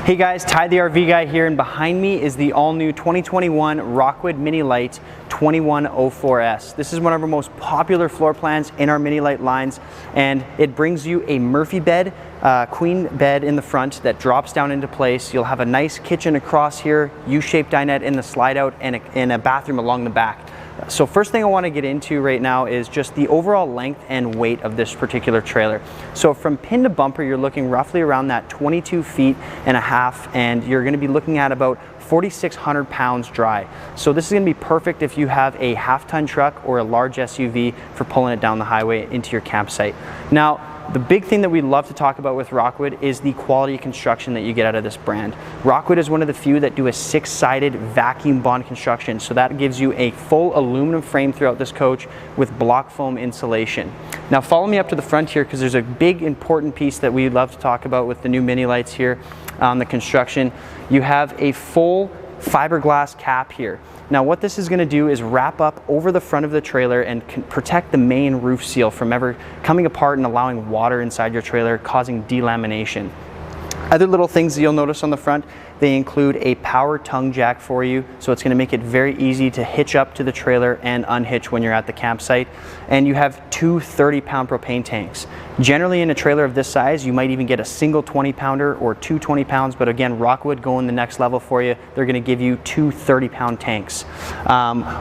Hey guys, Ty the RV guy here, and behind me is the all-new 2021 Rockwood Mini Lite 2104S. This is one of our most popular floor plans in our Mini Lite lines, and it brings you a Murphy bed, queen bed in the front that drops down into place. You'll have a nice kitchen across here, U-shaped dinette in the slide out, and a bathroom along the back. So first thing I want to get into right now is just the overall length and weight of this particular trailer. So from pin to bumper, you're looking roughly around that 22 feet and a half, and you're going to be looking at about 4,600 pounds dry. So this is going to be perfect if you have a half-ton truck or a large SUV for pulling it down the highway into your campsite. Now, the big thing that we love to talk about with Rockwood is the quality construction that you get out of this brand. Rockwood is one of the few that do a 6-sided vacuum bond construction, so that gives you a full aluminum frame throughout this coach with block foam insulation. Now follow me up to the front here, because there's a big important piece that we love to talk about with the new Mini Lites here on the construction. You have a full fiberglass cap here. Now what this is going to do is wrap up over the front of the trailer and protect the main roof seal from ever coming apart and allowing water inside your trailer, causing delamination. Other little things that you'll notice on the front, they include a power tongue jack for you, so it's going to make it very easy to hitch up to the trailer and unhitch when you're at the campsite. And you have two 30-pound propane tanks. Generally in a trailer of this size, you might even get a single 20-pounder or two 20 pounds, but again, Rockwood going the next level for you. They're going to give you two 30-pound tanks.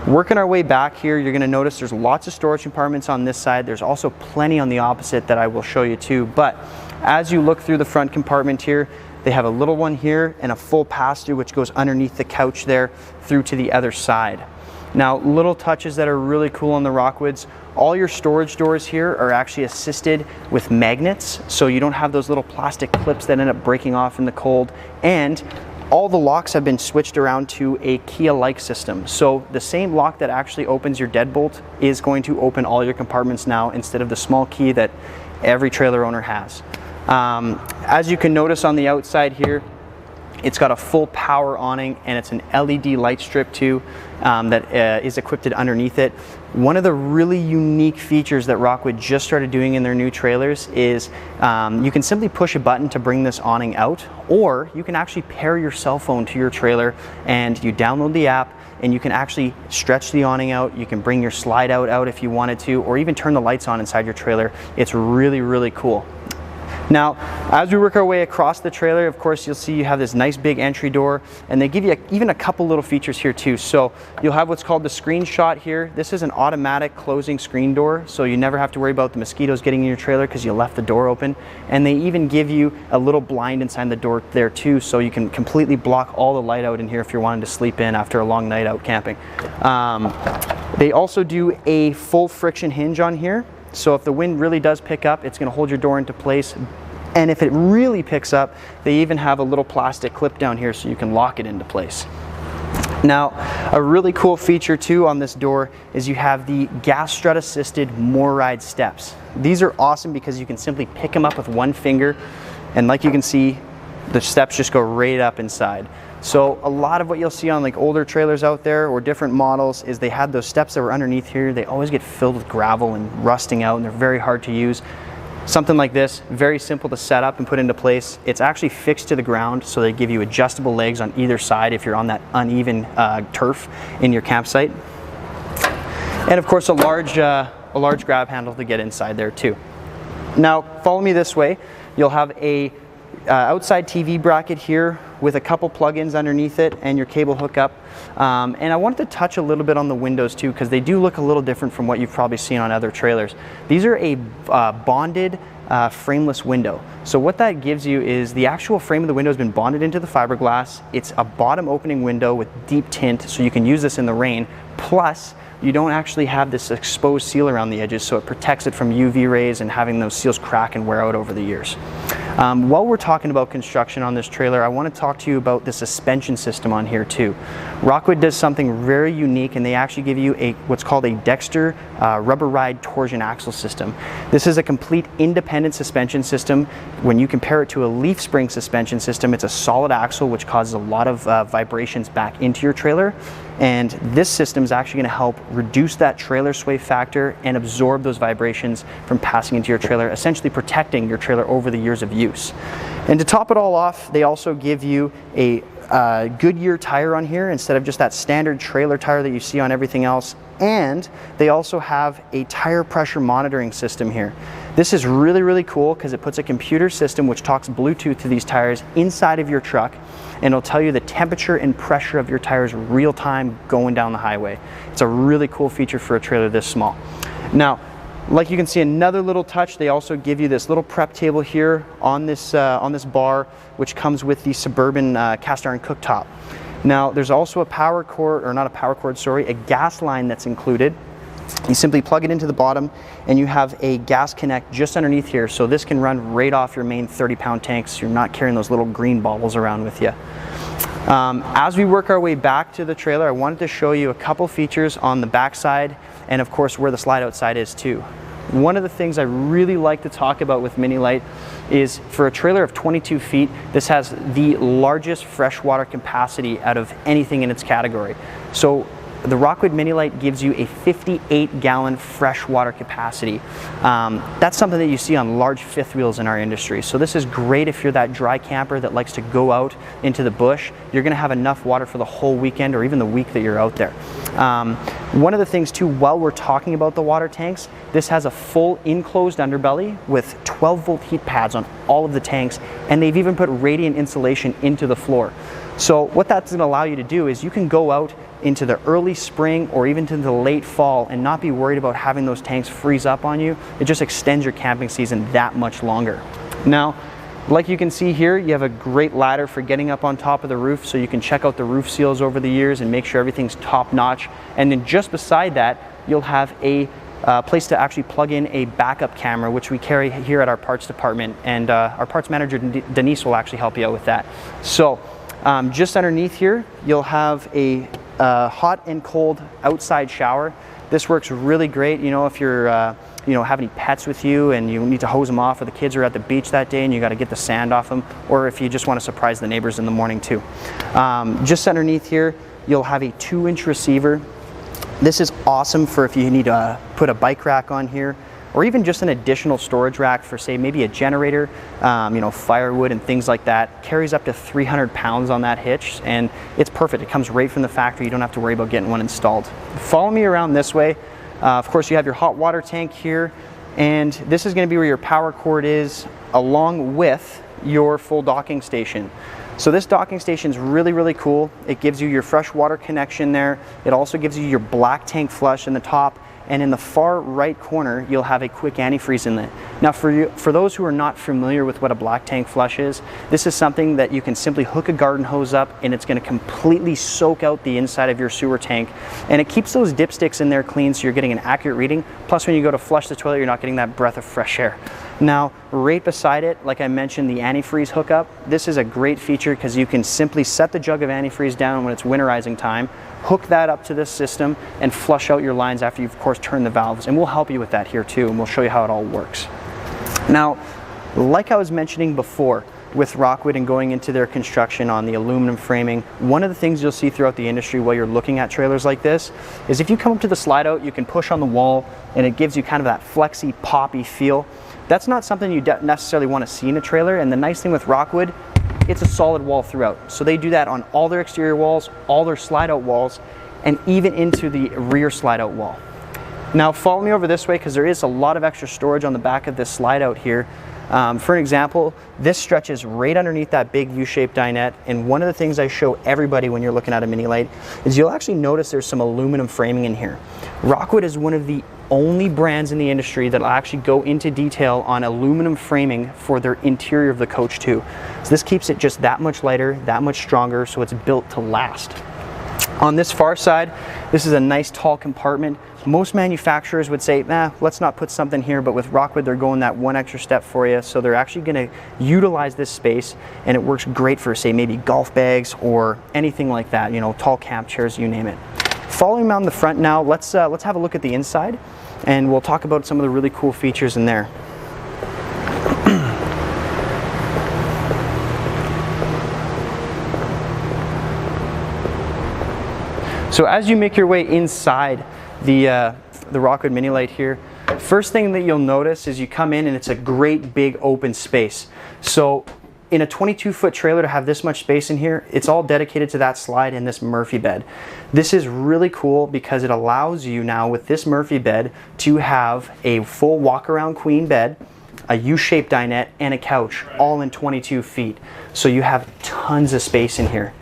Working our way back here, you're going to notice there's lots of storage compartments on this side. There's also plenty on the opposite that I will show you too, but as you look through the front compartment here, they have a little one here and a full pass-through which goes underneath the couch there through to the other side. Now, little touches that are really cool on the Rockwoods, all your storage doors here are actually assisted with magnets, so you don't have those little plastic clips that end up breaking off in the cold, and all the locks have been switched around to a key-alike system. So the same lock that actually opens your deadbolt is going to open all your compartments now, instead of the small key that every trailer owner has. As you can notice on the outside here, it's got a full power awning, and it's an LED light strip too that is equipped underneath it. One of the really unique features that Rockwood just started doing in their new trailers is you can simply push a button to bring this awning out, or you can actually pair your cell phone to your trailer and you download the app, and you can actually stretch the awning out. You can bring your slide out if you wanted to, or even turn the lights on inside your trailer. It's really, really cool. Now, as we work our way across the trailer, of course, you'll see you have this nice big entry door, and they give you even a couple little features here too. So you'll have what's called the screen shot here. This is an automatic closing screen door, so you never have to worry about the mosquitoes getting in your trailer because you left the door open. And they even give you a little blind inside the door there too, so you can completely block all the light out in here if you're wanting to sleep in after a long night out camping. They also do a full friction hinge on here. So if the wind really does pick up, it's going to hold your door into place. And if it really picks up, they even have a little plastic clip down here so you can lock it into place. Now, a really cool feature too on this door is you have the gas strut assisted MORryde steps. These are awesome because you can simply pick them up with one finger, and like you can see, the steps just go right up inside. So a lot of what you'll see on like older trailers out there or different models is they had those steps that were underneath here. They always get filled with gravel and rusting out, and they're very hard to use. Something like this, very simple to set up and put into place. It's actually fixed to the ground, so they give you adjustable legs on either side if you're on that uneven turf in your campsite. And of course a large grab handle to get inside there too. Now follow me this way. You'll have a outside TV bracket here with a couple plugins underneath it and your cable hookup. And I wanted to touch a little bit on the windows too, because they do look a little different from what you've probably seen on other trailers. These are a bonded frameless window. So what that gives you is the actual frame of the window has been bonded into the fiberglass. It's a bottom opening window with deep tint, so you can use this in the rain. Plus, you don't actually have this exposed seal around the edges, so it protects it from UV rays and having those seals crack and wear out over the years. While we're talking about construction on this trailer, I want to talk to you about the suspension system on here too. Rockwood does something very unique, and they actually give you what's called a Dexter rubber ride torsion axle system. This is a complete independent suspension system. When you compare it to a leaf spring suspension system, it's a solid axle which causes a lot of vibrations back into your trailer. And this system is actually going to help reduce that trailer sway factor and absorb those vibrations from passing into your trailer, essentially protecting your trailer over the years of use. use. And to top it all off, they also give you a Goodyear tire on here instead of just that standard trailer tire that you see on everything else. And they also have a tire pressure monitoring system here. This is really, really cool because it puts a computer system which talks Bluetooth to these tires inside of your truck, and it'll tell you the temperature and pressure of your tires real time going down the highway. It's a really cool feature for a trailer this small. Now, like you can see, another little touch, they also give you this little prep table here on this bar, which comes with the Suburban cast iron cooktop. Now, there's also a power cord, or not a power cord, sorry, a gas line that's included. You simply plug it into the bottom and you have a gas connect just underneath here, so this can run right off your main 30-pound tanks. You're not carrying those little green baubles around with you. As we work our way back to the trailer, I wanted to show you a couple features on the back side and of course where the slide outside is too. One of the things I really like to talk about with Mini-Lite is, for a trailer of 22 feet, this has the largest freshwater capacity out of anything in its category. So the Rockwood Mini-Lite gives you a 58-gallon freshwater capacity. That's something that you see on large fifth wheels in our industry. So this is great if you're that dry camper that likes to go out into the bush. You're gonna have enough water for the whole weekend or even the week that you're out there. One of the things too, while we're talking about the water tanks, this has a full enclosed underbelly with 12-volt heat pads on all of the tanks, and they've even put radiant insulation into the floor. So what that's gonna allow you to do is you can go out into the early spring or even to the late fall and not be worried about having those tanks freeze up on you. It just extends your camping season that much longer. Now, like you can see here, you have a great ladder for getting up on top of the roof, so you can check out the roof seals over the years and make sure everything's top notch. And then just beside that, you'll have a place to actually plug in a backup camera, which we carry here at our parts department, and our parts manager Denise will actually help you out with that. So just underneath here, you'll have a hot and cold outside shower. This works really great, you know, if you're have any pets with you and you need to hose them off, or the kids are at the beach that day and you got to get the sand off them, or if you just want to surprise the neighbors in the morning too. Just underneath here, you'll have a 2-inch receiver. This is awesome for if you need to put a bike rack on here, or even just an additional storage rack for, say, maybe a generator, firewood and things like that. Carries up to 300 pounds on that hitch, and it's perfect. It comes right from the factory. You don't have to worry about getting one installed. Follow me around this way. Of course, you have your hot water tank here, and this is going to be where your power cord is, along with your full docking station. So this docking station is really, really cool. It gives you your fresh water connection there. It also gives you your black tank flush in the top, and in the far right corner, you'll have a quick antifreeze inlet. Now for those who are not familiar with what a black tank flush is, this is something that you can simply hook a garden hose up and it's gonna completely soak out the inside of your sewer tank. And it keeps those dipsticks in there clean, so you're getting an accurate reading. Plus when you go to flush the toilet, you're not getting that breath of fresh air. Now, right beside it, like I mentioned, the antifreeze hookup. This is a great feature because you can simply set the jug of antifreeze down when it's winterizing time, hook that up to this system, and flush out your lines after you've, of course, turned the valves. And we'll help you with that here too, and we'll show you how it all works. Now, like I was mentioning before, with Rockwood and going into their construction on the aluminum framing, one of the things you'll see throughout the industry while you're looking at trailers like this is if you come up to the slide out, you can push on the wall and it gives you kind of that flexy, poppy feel. That's not something you necessarily want to see in a trailer, and the nice thing with Rockwood, it's a solid wall throughout. So they do that on all their exterior walls, all their slide out walls, and even into the rear slide out wall. Now follow me over this way because there is a lot of extra storage on the back of this slide out here. For an example, this stretches right underneath that big U-shaped dinette, and one of the things I show everybody when you're looking at a Mini-Lite is you'll actually notice there's some aluminum framing in here. Rockwood is one of the only brands in the industry that will actually go into detail on aluminum framing for their interior of the coach too. So this keeps it just that much lighter, that much stronger, so it's built to last. On this far side, this is a nice tall compartment. Most manufacturers would say, let's not put something here, but with Rockwood, they're going that one extra step for you. So they're actually gonna utilize this space, and it works great for, say, maybe golf bags or anything like that, tall camp chairs, you name it. Following around the front now, let's have a look at the inside, and we'll talk about some of the really cool features in there. So as you make your way inside the Rockwood Mini-Lite here, First thing that you'll notice is you come in and it's a great big open space. So in a 22-foot trailer to have this much space in here, it's all dedicated to that slide and this Murphy bed. This is really cool because it allows you now with this Murphy bed to have a full walk-around queen bed, a U-shaped dinette, and a couch all in 22 feet. So you have tons of space in here.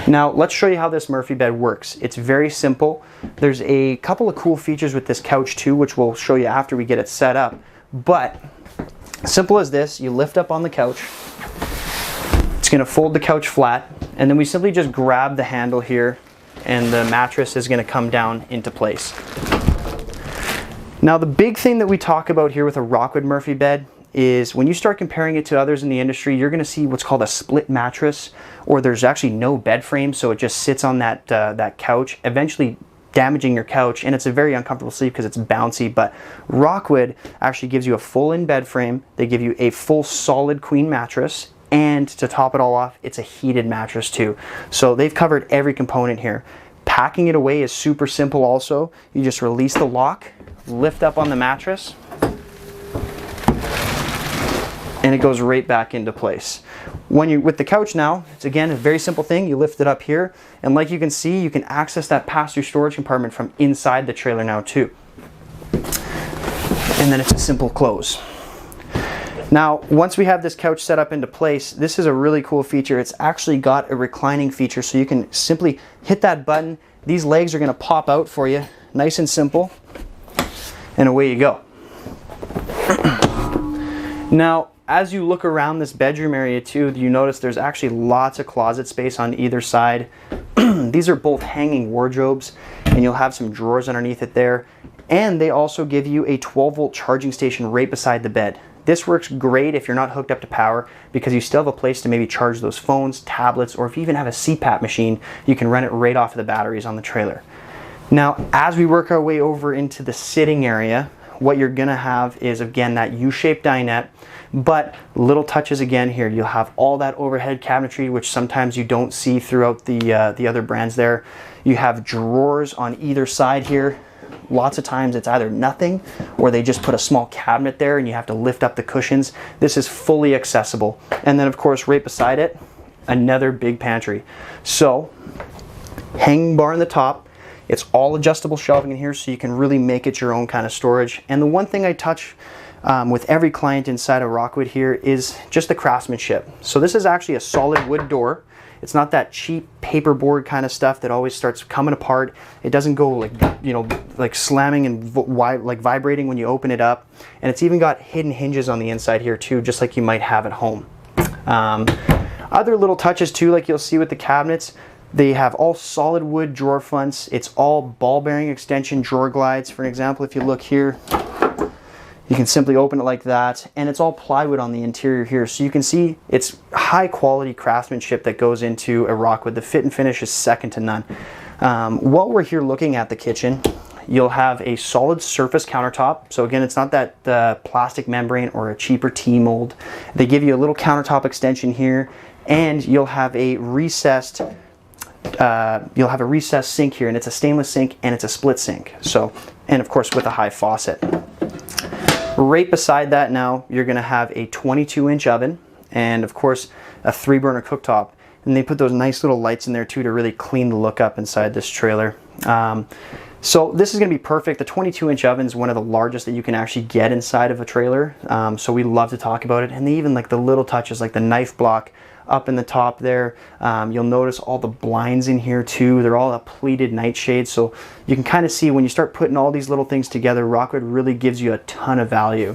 Now let's show you how this Murphy bed works. It's very simple. There's a couple of cool features with this couch too, which we'll show you after we get it set up. But simple as this, you lift up on the couch. It's going to fold the couch flat, and then we simply just grab the handle here and the mattress is going to come down into place. Now the big thing that we talk about here with a Rockwood Murphy bed is when you start comparing it to others in the industry, you're going to see what's called a split mattress, or there's actually no bed frame, so it just sits on that, that couch, eventually damaging your couch, and it's a very uncomfortable sleep because it's bouncy. But Rockwood actually gives you a full in bed frame. They give you a full solid queen mattress, and to top it all off, it's a heated mattress too. So they've covered every component here. Packing it away is super simple also. You just release the lock, lift up on the mattress, and it goes right back into place. When you're with the couch now, it's again a very simple thing. You lift it up here, and like you can see, you can access that pass-through storage compartment from inside the trailer now too. And then it's a simple close. Now, once we have this couch set up into place, this is a really cool feature. It's actually got a reclining feature, so you can simply hit that button. These legs are going to pop out for you, nice and simple, and away you go. Now, as you look around this bedroom area too, you notice there's actually lots of closet space on either side. These are both hanging wardrobes, and you'll have some drawers underneath it there. And they also give you a 12-volt charging station right beside the bed. This works great if you're not hooked up to power, because you still have a place to maybe charge those phones, tablets, or if you even have a CPAP machine, you can run it right off of the batteries on the trailer. Now, as we work our way over into the sitting area, what you're gonna have is, again, that U-shaped dinette, but little touches again here. You'll have all that overhead cabinetry, which sometimes you don't see throughout the other brands there. You have drawers on either side here. Lots of times it's either nothing, or they just put a small cabinet there and you have to lift up the cushions. This is fully accessible. And then of course right beside it, another big pantry. So hanging bar on the top, it's all adjustable shelving in here, so you can really make it your own kind of storage. And the one thing I touch with every client inside of Rockwood here is just the craftsmanship. So this is actually a solid wood door. It's not that cheap paperboard kind of stuff that always starts coming apart. It doesn't go like, you know, like slamming and like vibrating when you open it up. And it's even got hidden hinges on the inside here too, just like you might have at home. Other little touches too, like you'll see with the cabinets, they have all solid wood drawer fronts. It's all ball bearing extension drawer glides. For example, if you look here, you can simply open it like that, and it's all plywood on the interior here. So you can see it's high quality craftsmanship that goes into a Rockwood. The fit and finish is second to none. While we're here looking at the kitchen, you'll have a solid surface countertop. So again, it's not that plastic membrane or a cheaper T-mold. They give you a little countertop extension here, and you'll have a recessed sink here, and it's a stainless sink and it's a split sink. So, and of course with a high faucet. Right beside that now, you're going to have a 22-inch oven and of course a 3-burner cooktop. And they put those nice little lights in there too to really clean the look up inside this trailer. So this is going to be perfect. The 22-inch oven is one of the largest that you can actually get inside of a trailer. So we love to talk about it. And they even like the little touches, like the knife block up in the top there. You'll notice all the blinds in here too. They're all a pleated nightshade, so you can kind of see when you start putting all these little things together, Rockwood really gives you a ton of value.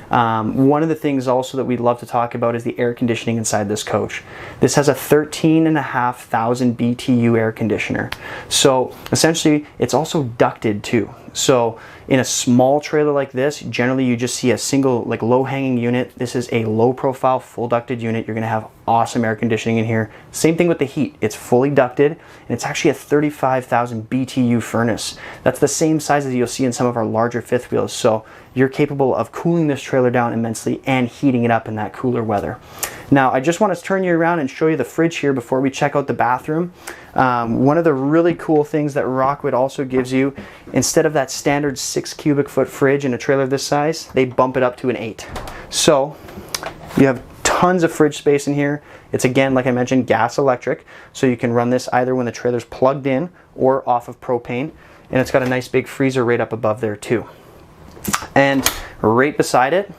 One of the things also that we'd love to talk about is the air conditioning inside this coach. This has a 13,500 BTU air conditioner. So essentially it's also ducted too. So in a small trailer like this, generally you just see a single like low-hanging unit. This is a low-profile, full ducted unit. You're going to have awesome air conditioning in here. Same thing with the heat. It's fully ducted, and it's actually a 35,000 BTU furnace. That's the same size as you'll see in some of our larger fifth wheels. So you're capable of cooling this trailer down immensely and heating it up in that cooler weather. Now, I just want to turn you around and show you the fridge here before we check out the bathroom. One of the really cool things that Rockwood also gives you, instead of that standard 6 cubic foot fridge in a trailer this size, they bump it up to an 8. So you have tons of fridge space in here. It's, again, like I mentioned, gas electric, so you can run this either when the trailer's plugged in or off of propane. And it's got a nice big freezer right up above there too. And right beside it,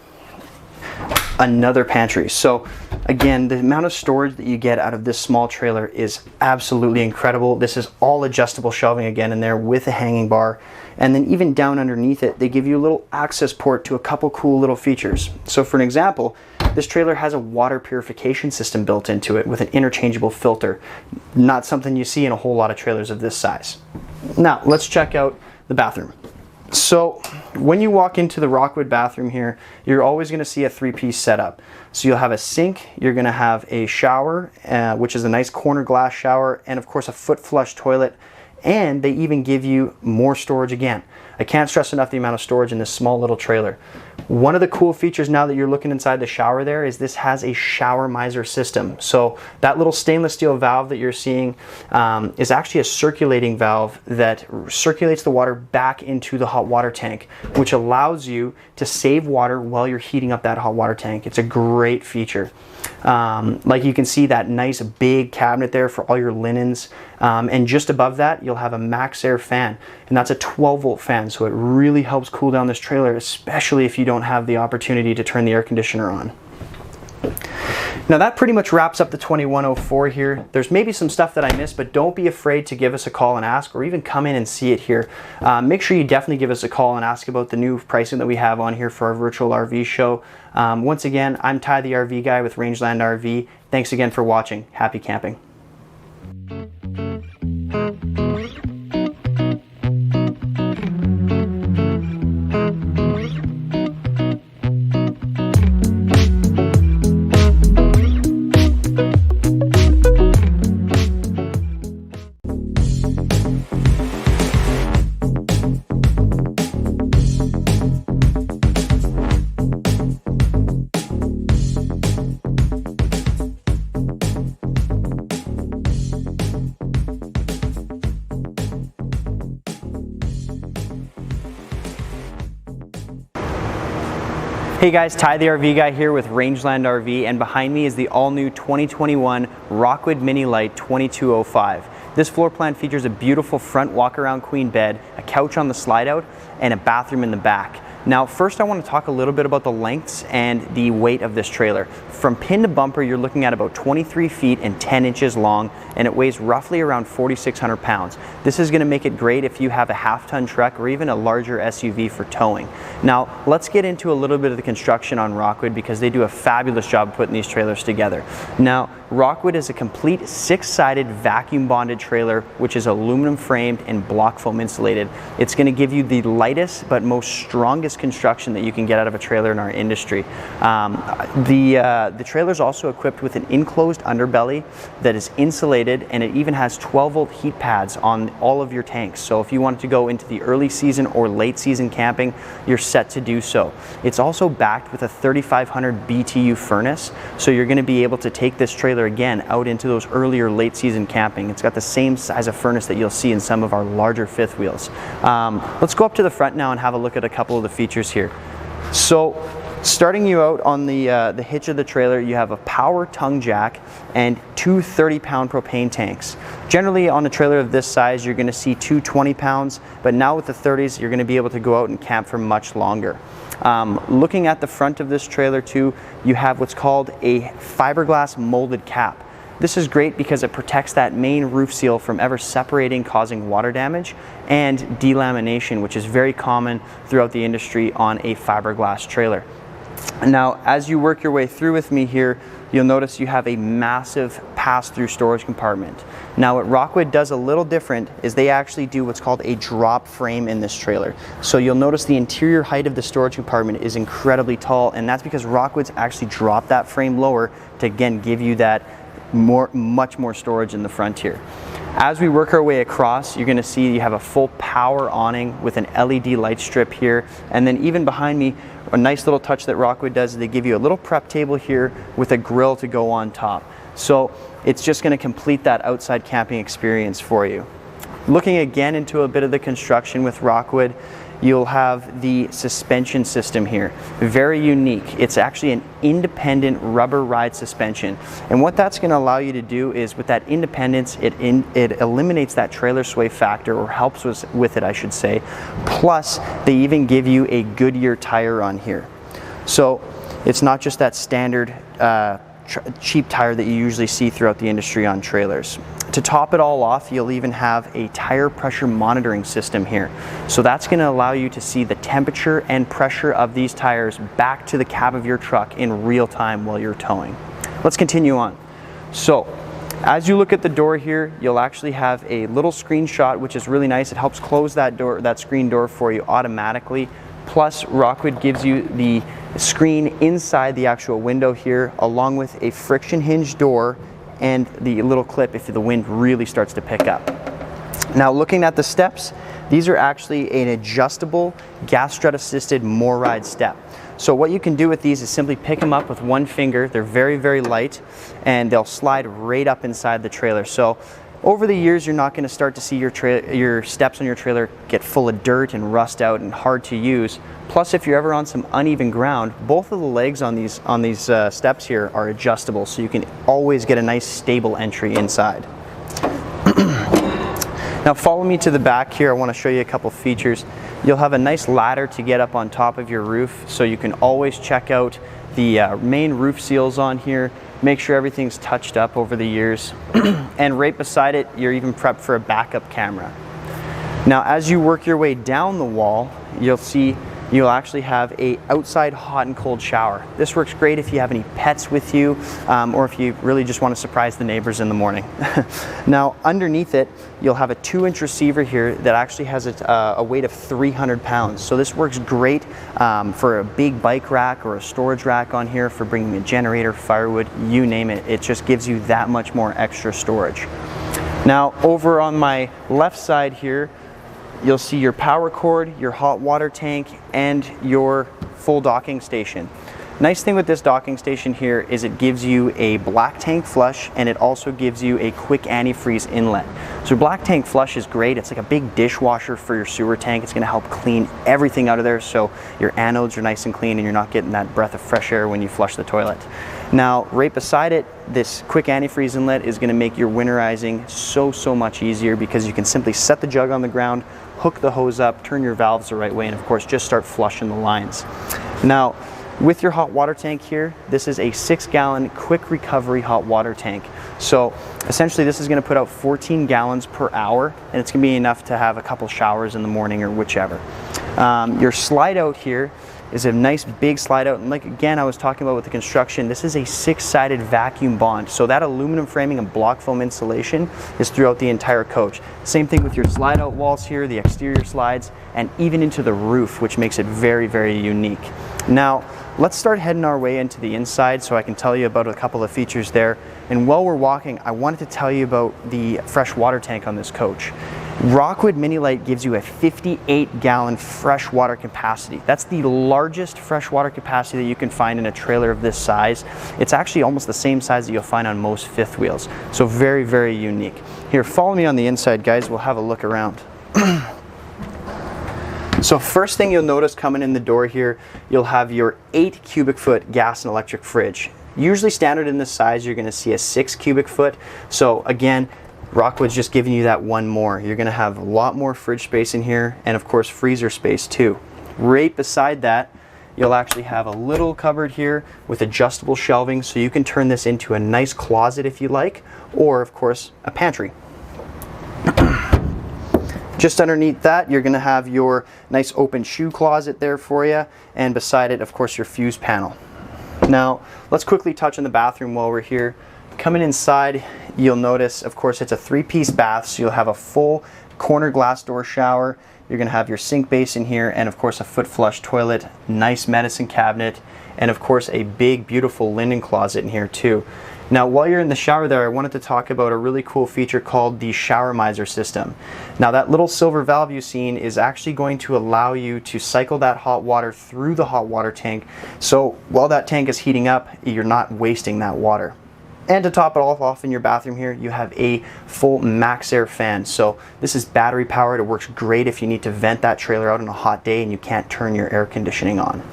another pantry. So again, the amount of storage that you get out of this small trailer is absolutely incredible. This is all adjustable shelving again in there with a hanging bar. And then even down underneath it, they give you a little access port to a couple cool little features. So for an example, this trailer has a water purification system built into it with an interchangeable filter. Not something you see in a whole lot of trailers of this size. Now, let's check out the bathroom. So when you walk into the Rockwood bathroom here, you're always going to see a 3-piece setup. So you'll have a sink, you're going to have a shower, which is a nice corner glass shower, and of course a foot flush toilet. And they even give you more storage again. I can't stress enough the amount of storage in this small little trailer. One of the cool features now that you're looking inside the shower there is this has a shower miser system. So that little stainless steel valve that you're seeing is actually a circulating valve that circulates the water back into the hot water tank, which allows you to save water while you're heating up that hot water tank. It's a great feature. Like you can see that nice big cabinet there for all your linens, and just above that you'll have a max air fan, and that's a 12-volt fan, so it really helps cool down this trailer, especially if you don't have the opportunity to turn the air conditioner on. Now that pretty much wraps up the 2104 here. There's maybe some stuff that I missed, but don't be afraid to give us a call and ask, or even come in and see it here. Make sure you definitely give us a call and ask about the new pricing that we have on here for our virtual RV show. Once again, I'm Ty the RV guy with Rangeland RV. Thanks again for watching. Happy camping. Hey guys, Ty the RV guy here with Rangeland RV, and behind me is the all-new 2021 Rockwood Mini Lite 2205. This floor plan features a beautiful front walk-around queen bed, a couch on the slide-out, and a bathroom in the back. Now, first I want to talk a little bit about the lengths and the weight of this trailer. From pin to bumper, you're looking at about 23 feet and 10 inches long, and it weighs roughly around 4,600 pounds. This is going to make it great if you have a half-ton truck or even a larger SUV for towing. Now, let's get into a little bit of the construction on Rockwood, because they do a fabulous job putting these trailers together. Now, Rockwood is a complete 6-sided vacuum bonded trailer, which is aluminum framed and block foam insulated. It's going to give you the lightest but most strongest construction that you can get out of a trailer in our industry. The trailer is also equipped with an enclosed underbelly that is insulated, and it even has 12-volt heat pads on all of your tanks. So if you wanted to go into the early season or late season camping, you're set to do so. It's also backed with a 3,500 BTU furnace, so you're going to be able to take this trailer again out into those earlier late season camping. It's got the same size of furnace that you'll see in some of our larger fifth wheels. Let's go up to the front now and have a look at a couple of the features here. So starting you out on the hitch of the trailer, you have a power tongue jack and two 30-pound propane tanks. Generally on a trailer of this size, you're going to see two 20 pounds, but now with the 30s, you're going to be able to go out and camp for much longer. Looking at the front of this trailer too, you have what's called a fiberglass molded cap. This is great because it protects that main roof seal from ever separating, causing water damage, and delamination, which is very common throughout the industry on a fiberglass trailer. Now, as you work your way through with me here, you'll notice you have a massive pass-through storage compartment. Now, what Rockwood does a little different is they actually do what's called a drop frame in this trailer. So you'll notice the interior height of the storage compartment is incredibly tall, and that's because Rockwood's actually dropped that frame lower to, again, give you that much more storage in the front here. As we work our way across, you're going to see you have a full power awning with an LED light strip here, and then even behind me, a nice little touch that Rockwood does is they give you a little prep table here with a grill to go on top. So it's just going to complete that outside camping experience for you. Looking again into a bit of the construction with Rockwood, you'll have the suspension system here. Very unique. It's actually an independent rubber ride suspension. And what that's going to allow you to do is, with that independence, it eliminates that trailer sway factor, or helps with it, I should say. Plus, they even give you a Goodyear tire on here. So it's not just that standard cheap tire that you usually see throughout the industry on trailers. To top it all off, you'll even have a tire pressure monitoring system here. So that's going to allow you to see the temperature and pressure of these tires back to the cab of your truck in real time while you're towing. Let's continue on. So as you look at the door here, you'll actually have a little screenshot, which is really nice. It helps close that door, that screen door for you automatically. Plus, Rockwood gives you the screen inside the actual window here, along with a friction hinge door and the little clip if the wind really starts to pick up. Now, looking at the steps, these are actually an adjustable gas strut assisted more ride step. So what you can do with these is simply pick them up with one finger. They're very, very light, and they'll slide right up inside the trailer. So over the years, you're not going to start to see your steps on your trailer get full of dirt and rust out and hard to use. Plus, if you're ever on some uneven ground, both of the legs on these steps here are adjustable, so you can always get a nice stable entry inside. Now follow me to the back here. I want to show you a couple features. You'll have a nice ladder to get up on top of your roof, so you can always check out the main roof seals on here, make sure everything's touched up over the years, and right beside it, you're even prepped for a backup camera. Now, as you work your way down the wall, you'll see you'll actually have a outside hot and cold shower. This works great if you have any pets with you, or if you really just want to surprise the neighbors in the morning. Now, underneath it, you'll have a 2-inch receiver here that actually has a weight of 300 pounds. So this works great for a big bike rack or a storage rack on here, for bringing a generator, firewood, you name it. It just gives you that much more extra storage. Now, over on my left side here, you'll see your power cord, your hot water tank, and your full docking station. Nice thing with this docking station here is it gives you a black tank flush, and it also gives you a quick antifreeze inlet. So black tank flush is great. It's like a big dishwasher for your sewer tank. It's going to help clean everything out of there, so your anodes are nice and clean and you're not getting that breath of fresh air when you flush the toilet. Now, right beside it, this quick antifreeze inlet is going to make your winterizing so much easier, because you can simply set the jug on the ground, hook the hose up, turn your valves the right way, and of course just start flushing the lines. Now, with your hot water tank here, this is a 6-gallon quick recovery hot water tank. So essentially this is going to put out 14 gallons per hour, and it's going to be enough to have a couple showers in the morning or whichever. Your slide out here is a nice big slide out, and like again I was talking about with the construction, this is a 6-sided vacuum bond, so that aluminum framing and block foam insulation is throughout the entire coach. Same thing with your slide out walls here, the exterior slides, and even into the roof, which makes it very unique. Now let's start heading our way into the inside so I can tell you about a couple of features there. And while we're walking, I wanted to tell you about the fresh water tank on this coach. Rockwood Mini Lite gives you a 58-gallon fresh water capacity. That's the largest fresh water capacity that you can find in a trailer of this size. It's actually almost the same size that you'll find on most fifth wheels. So very unique. Here, follow me on the inside, guys. We'll have a look around. So first thing you'll notice coming in the door here, you'll have your 8 cubic foot gas and electric fridge. Usually standard in this size, you're going to see a 6 cubic foot. So again, Rockwood's just giving you that one more. You're going to have a lot more fridge space in here, and of course freezer space too. Right beside that, you'll actually have a little cupboard here with adjustable shelving, so you can turn this into a nice closet if you like, or of course a pantry. Just underneath that, you're going to have your nice open shoe closet there for you, and beside it, of course, your fuse panel. Now, let's quickly touch on the bathroom while we're here. Coming inside, you'll notice, of course, it's a 3-piece bath, so you'll have a full corner glass door shower. You're going to have your sink basin here, and of course a foot flush toilet, nice medicine cabinet, and of course a big beautiful linen closet in here too. Now, while you're in the shower there, I wanted to talk about a really cool feature called the shower miser system. Now, that little silver valve you've seen is actually going to allow you to cycle that hot water through the hot water tank. So while that tank is heating up, you're not wasting that water. And to top it all off in your bathroom here, you have a full max air fan. So this is battery powered. It works great if you need to vent that trailer out on a hot day and you can't turn your air conditioning on.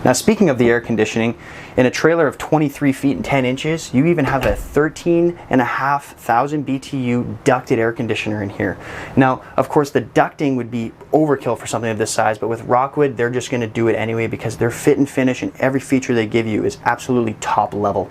Now, speaking of the air conditioning, in a trailer of 23 feet and 10 inches, you even have a 13,500 BTU ducted air conditioner in here. Now, of course, the ducting would be overkill for something of this size, but with Rockwood, they're just going to do it anyway because their fit and finish and every feature they give you is absolutely top level.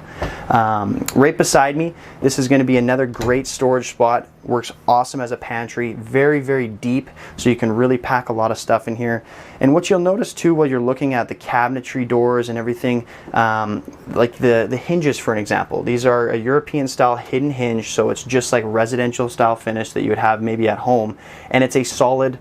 Right beside me, this is going to be another great storage spot. Works awesome as a pantry, very, very deep, so you can really pack a lot of stuff in here. And what you'll notice too while you're looking at the cabinetry doors and everything, like the hinges, for an example, these are a European style hidden hinge, so it's just like residential style finish that you would have maybe at home, and it's a solid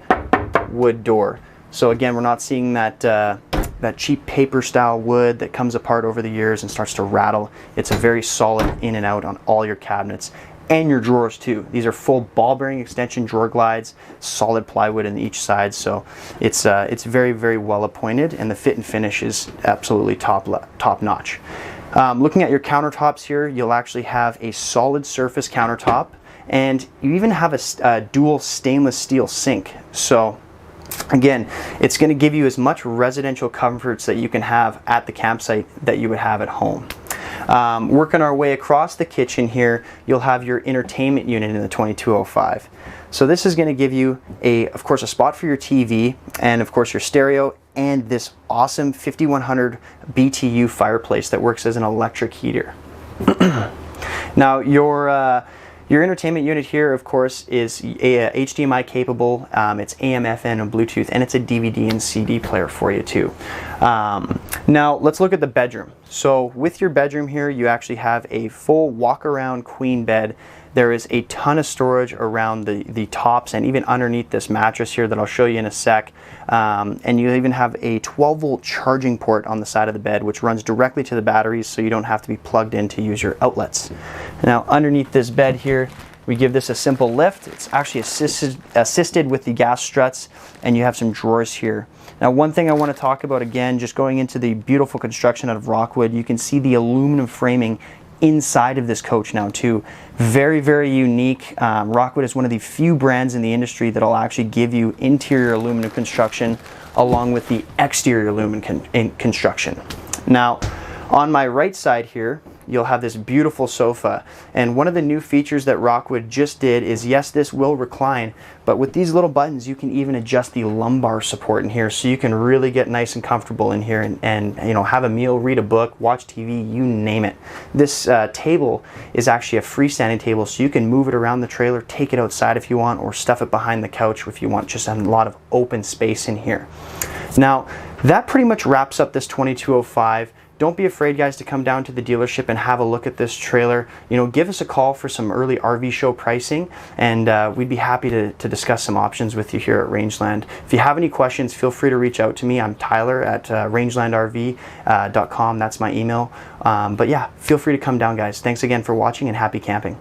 wood door. So again, we're not seeing that that cheap paper style wood that comes apart over the years and starts to rattle. It's a very solid in and out on all your cabinets and your drawers too. These are full ball bearing extension drawer glides, solid plywood in each side, so it's very, very well appointed, and the fit and finish is absolutely top notch. Looking at your countertops here, you'll actually have a solid surface countertop, and you even have a dual stainless steel sink. So again, it's going to give you as much residential comforts that you can have at the campsite that you would have at home. Working our way across the kitchen here, you'll have your entertainment unit in the 2205. So this is going to give you of course, a spot for your TV and of course your stereo, and this awesome 5100 BTU fireplace that works as an electric heater. Now, your entertainment unit here, of course, is HDMI capable. It's AM, FM, and Bluetooth, and it's a DVD and CD player for you too. Now, let's look at the bedroom. So with your bedroom here, you actually have a full walk-around queen bed. There is a ton of storage around the tops and even underneath this mattress here that I'll show you in a sec. And you even have a 12-volt charging port on the side of the bed, which runs directly to the batteries, so you don't have to be plugged in to use your outlets. Now, underneath this bed here, we give this a simple lift. It's actually assisted with the gas struts, and you have some drawers here. Now, one thing I want to talk about, again, just going into the beautiful construction out of Rockwood, you can see the aluminum framing inside of this coach now too. Very, very unique. Rockwood is one of the few brands in the industry that'll actually give you interior aluminum construction along with the exterior aluminum construction. Now, on my right side here, you'll have this beautiful sofa, and one of the new features that Rockwood just did is, yes, this will recline, but with these little buttons you can even adjust the lumbar support in here, so you can really get nice and comfortable in here and you know, have a meal, read a book, watch TV, you name it. This table is actually a freestanding table, so you can move it around the trailer, take it outside if you want, or stuff it behind the couch if you want just a lot of open space in here. Now, that pretty much wraps up this 2205. Don't be afraid, guys, to come down to the dealership and have a look at this trailer. You know, give us a call for some early RV show pricing, and we'd be happy to discuss some options with you here at Rangeland. If you have any questions, feel free to reach out to me. I'm Tyler at rangelandrv.com. That's my email. But yeah, feel free to come down, guys. Thanks again for watching, and happy camping.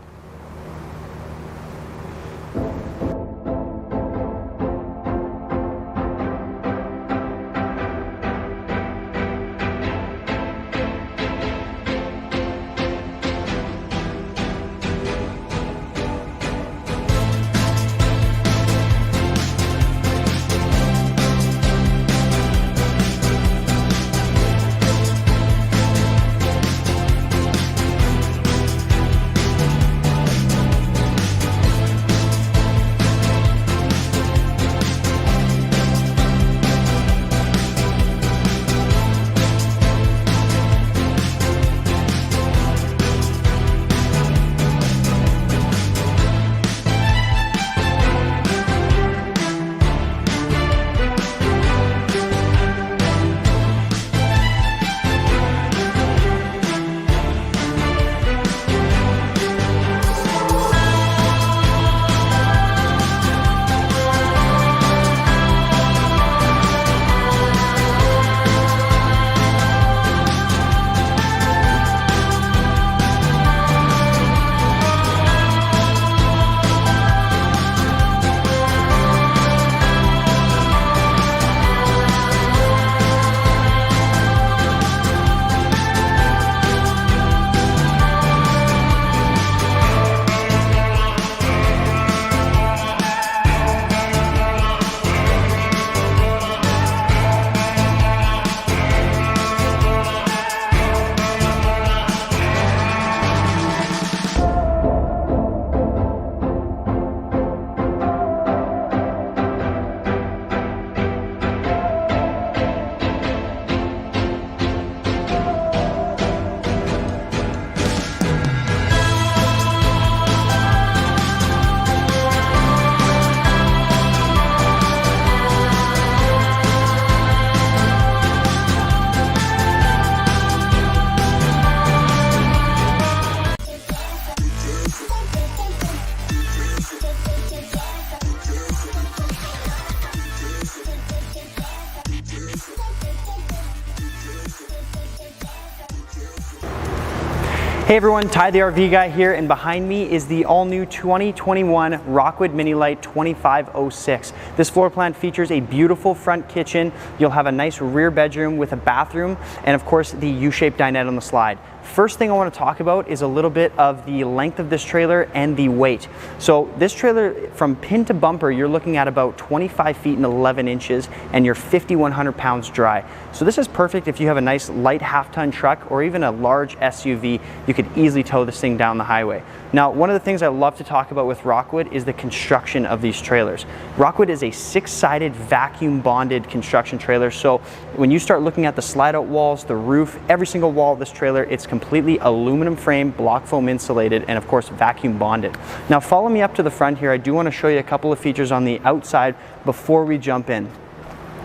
Hey everyone, Ty the RV guy here, and behind me is the all-new 2021 Rockwood Mini Lite 2506. This floor plan features a beautiful front kitchen. You'll have a nice rear bedroom with a bathroom, and of course the U-shaped dinette on the slide. First thing I want to talk about is a little bit of the length of this trailer and the weight. So this trailer, from pin to bumper, you're looking at about 25 feet and 11 inches, and you're 5,100 pounds dry. So this is perfect if you have a nice light half-ton truck or even a large SUV. You could easily tow this thing down the highway. Now, one of the things I love to talk about with Rockwood is the construction of these trailers. Rockwood is a 6-sided vacuum bonded construction trailer. So when you start looking at the slide out walls, the roof, every single wall of this trailer, it's completely aluminum frame, block foam insulated, and of course vacuum bonded. Now follow me up to the front here. I do want to show you a couple of features on the outside before we jump in.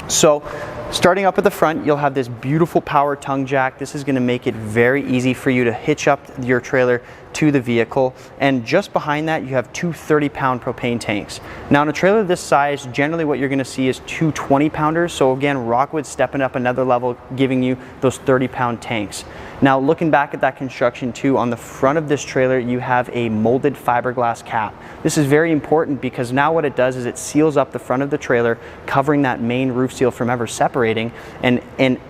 So starting up at the front, you'll have this beautiful power tongue jack. This is going to make it very easy for you to hitch up your trailer to the vehicle, and just behind that you have two 30-pound propane tanks. Now in a trailer this size, generally what you're going to see is two 20-pounders, so again Rockwood's stepping up another level, giving you those 30-pound tanks. Now looking back at that construction too, on the front of this trailer you have a molded fiberglass cap. This is very important because now what it does is it seals up the front of the trailer, covering that main roof seal from ever separating and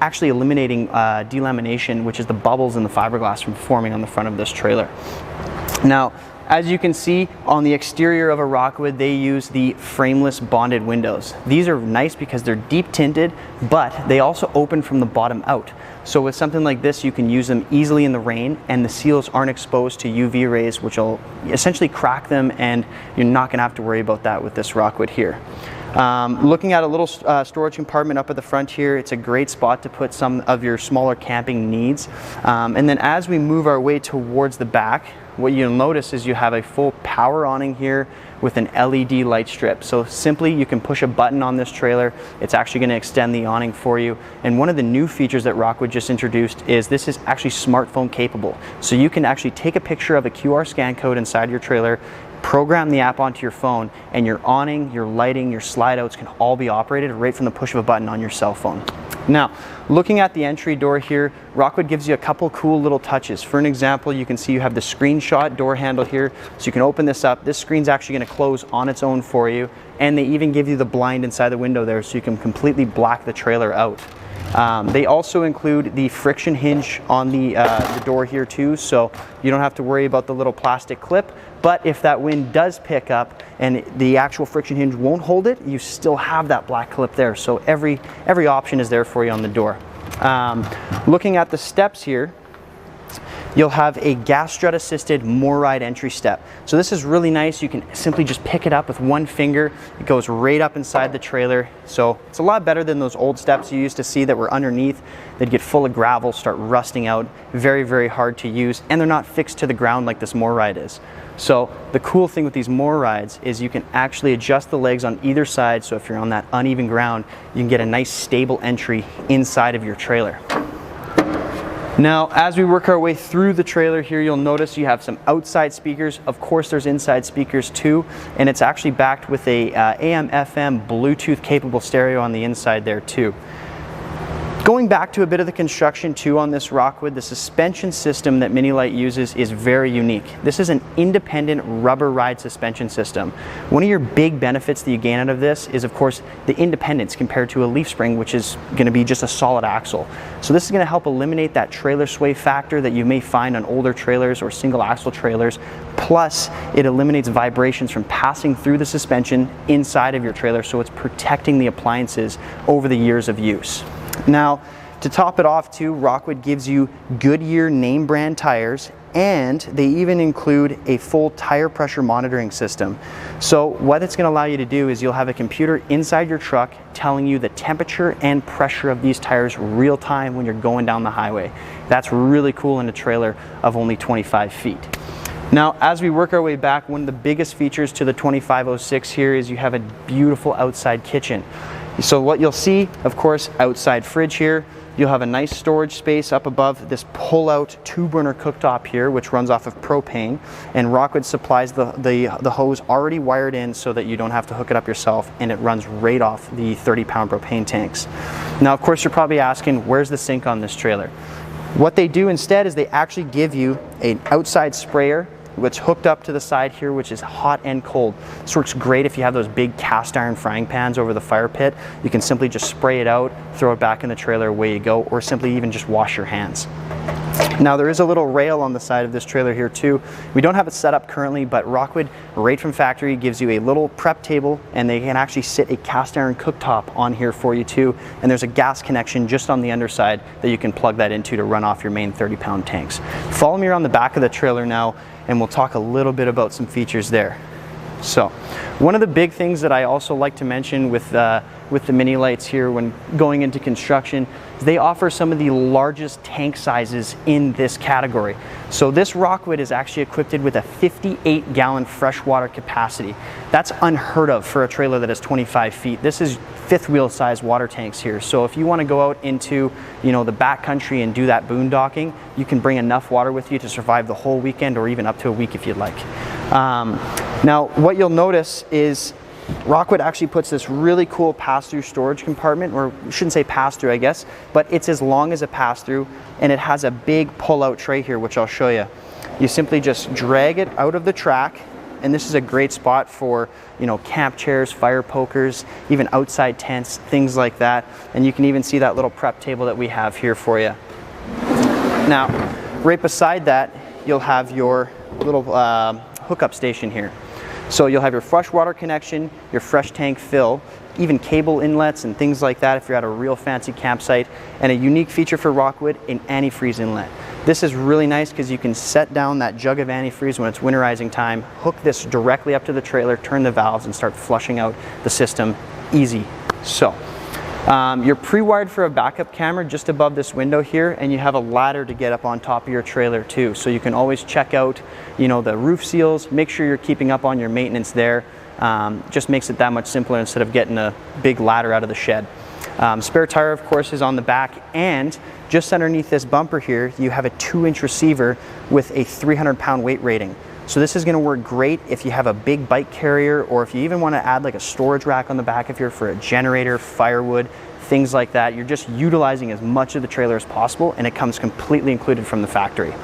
actually eliminating delamination, which is the bubbles in the fiberglass from forming on the front of this trailer. Now, as you can see on the exterior of a Rockwood, they use the frameless bonded windows. These are nice because they're deep tinted, but they also open from the bottom out. So with something like this, you can use them easily in the rain, and the seals aren't exposed to UV rays, which will essentially crack them, and you're not going to have to worry about that with this Rockwood here. Looking at a little storage compartment up at the front here, it's a great spot to put some of your smaller camping needs. And then as we move our way towards the back, what you'll notice is you have a full power awning here with an LED light strip. So simply you can push a button on this trailer. It's actually going to extend the awning for you. And one of the new features that Rockwood just introduced is this is actually smartphone capable. So you can actually take a picture of a QR scan code inside your trailer, program the app onto your phone, and your awning, your lighting, your slide outs can all be operated right from the push of a button on your cell phone. Now, looking at the entry door here, Rockwood gives you a couple cool little touches. For an example, you can see you have the screenshot door handle here, so you can open this up. This screen's actually going to close on its own for you, and they even give you the blind inside the window there, so you can completely black the trailer out. They also include the friction hinge on the door here too, so you don't have to worry about the little plastic clip. But if that wind does pick up and the actual friction hinge won't hold it, you still have that black clip there. So every option is there for you on the door. Looking at the steps here, you'll have a gas strut assisted MORryde entry step. So this is really nice. You can simply just pick it up with one finger. It goes right up inside the trailer. So it's a lot better than those old steps you used to see that were underneath. They'd get full of gravel, start rusting out. Very, very hard to use. And they're not fixed to the ground like this MORryde is. So the cool thing with these MORrydes is you can actually adjust the legs on either side. So if you're on that uneven ground, you can get a nice stable entry inside of your trailer. Now, as we work our way through the trailer here, you'll notice you have some outside speakers. Of course, there's inside speakers too, and it's actually backed with a AM/FM Bluetooth capable stereo on the inside there too. Going back to a bit of the construction too on this Rockwood, the suspension system that Mini Lite uses is very unique. This is an independent rubber ride suspension system. One of your big benefits that you gain out of this is, of course, the independence compared to a leaf spring, which is going to be just a solid axle. So this is going to help eliminate that trailer sway factor that you may find on older trailers or single axle trailers. Plus, it eliminates vibrations from passing through the suspension inside of your trailer, so it's protecting the appliances over the years of use. Now, to top it off too, Rockwood gives you Goodyear name brand tires, and they even include a full tire pressure monitoring system. So what it's going to allow you to do is you'll have a computer inside your truck telling you the temperature and pressure of these tires real time when you're going down the highway. That's really cool in a trailer of only 25 feet. Now, as we work our way back, one of the biggest features to the 2506 here is you have a beautiful outside kitchen. So what you'll see, of course, outside fridge here. You'll have a nice storage space up above this pull-out 2-burner cooktop here, which runs off of propane, and Rockwood supplies the hose already wired in so that you don't have to hook it up yourself, and it runs right off the 30-pound propane tanks. Now, of course, you're probably asking, where's the sink on this trailer? What they do instead is they actually give you an outside sprayer which hooked up to the side here, which is hot and cold. This works great if you have those big cast iron frying pans over the fire pit. You can simply just spray it out, throw it back in the trailer, away you go, or simply even just wash your hands. Now there is a little rail on the side of this trailer here too. We don't have it set up currently, but Rockwood, right from factory, gives you a little prep table, and they can actually sit a cast iron cooktop on here for you too. And there's a gas connection just on the underside that you can plug that into to run off your main 30-pound tanks. Follow me around the back of the trailer now, and we'll talk a little bit about some features there. So, one of the big things that I also like to mention with the mini lights here when going into construction is they offer some of the largest tank sizes in this category. So this Rockwood is actually equipped with a 58-gallon freshwater capacity. That's unheard of for a trailer that is 25 feet. This is fifth wheel size water tanks here. So if you want to go out into, you know, the backcountry and do that boondocking, you can bring enough water with you to survive the whole weekend or even up to a week if you'd like. Now what you'll notice is Rockwood actually puts this really cool pass-through storage compartment, or we shouldn't say pass-through I guess, but it's as long as a pass-through, and it has a big pull-out tray here, which I'll show you. You simply just drag it out of the track, and this is a great spot for, you know, camp chairs, fire pokers, even outside tents, things like that. And you can even see that little prep table that we have here for you. Now, right beside that, you'll have your little hookup station here. So you'll have your freshwater connection, your fresh tank fill, even cable inlets and things like that if you're at a real fancy campsite, and a unique feature for Rockwood, an antifreeze inlet. This is really nice because you can set down that jug of antifreeze when it's winterizing time, hook this directly up to the trailer, turn the valves, and start flushing out the system easy. So you're pre-wired for a backup camera just above this window here, and you have a ladder to get up on top of your trailer too. So you can always check out, you know, the roof seals, make sure you're keeping up on your maintenance there. Just makes it that much simpler instead of getting a big ladder out of the shed. Spare tire, of course, is on the back, and just underneath this bumper here, you have a 2-inch receiver with a 300-pound weight rating. So this is going to work great if you have a big bike carrier, or if you even want to add like a storage rack on the back of here for a generator, firewood, things like that. You're just utilizing as much of the trailer as possible, and it comes completely included from the factory.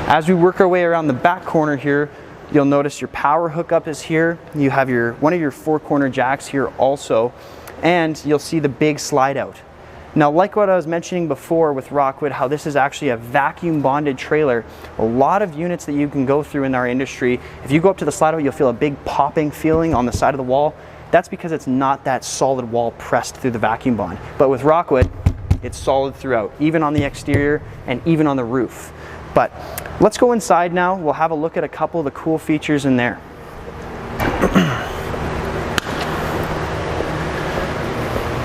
As we work our way around the back corner here, you'll notice your power hookup is here. You have one of your 4-corner jacks here also, and you'll see the big slide out. Now, like what I was mentioning before with Rockwood, how this is actually a vacuum bonded trailer, a lot of units that you can go through in our industry, if you go up to the slide out, you'll feel a big popping feeling on the side of the wall. That's because it's not that solid wall pressed through the vacuum bond. But with Rockwood, it's solid throughout, even on the exterior and even on the roof. But let's go inside now. We'll have a look at a couple of the cool features in there.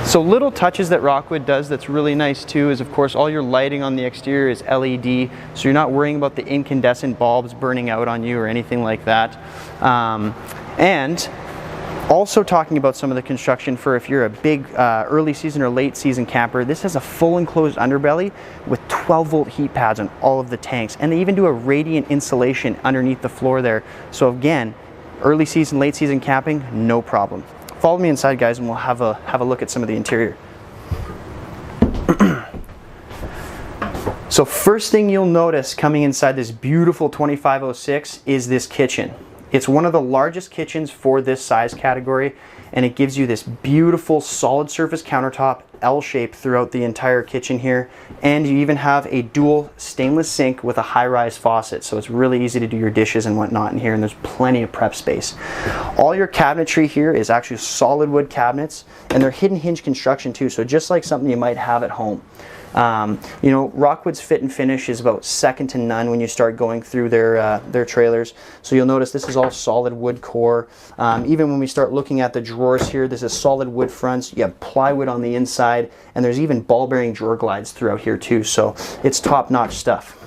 So little touches that Rockwood does that's really nice too is, of course, all your lighting on the exterior is LED, so you're not worrying about the incandescent bulbs burning out on you or anything like that. And also talking about some of the construction for if you're a big early season or late season camper, this has a full enclosed underbelly with 12-volt heat pads on all of the tanks, and they even do a radiant insulation underneath the floor there. So again, early season, late season camping, no problem. Follow me inside, guys, and we'll have a look at some of the interior. So first thing you'll notice coming inside this beautiful 2506 is this kitchen. It's one of the largest kitchens for this size category, and it gives you this beautiful solid surface countertop, L shape throughout the entire kitchen here, and you even have a dual stainless sink with a high-rise faucet, so it's really easy to do your dishes and whatnot in here, and there's plenty of prep space. All your cabinetry here is actually solid wood cabinets, and they're hidden hinge construction too, so just like something you might have at home. You know, Rockwood's fit and finish is about second to none when you start going through their trailers. So you'll notice this is all solid wood core. Even when we start looking at the drawers here, this is solid wood fronts. You have plywood on the inside, and there's even ball bearing drawer glides throughout here too. So it's top-notch stuff.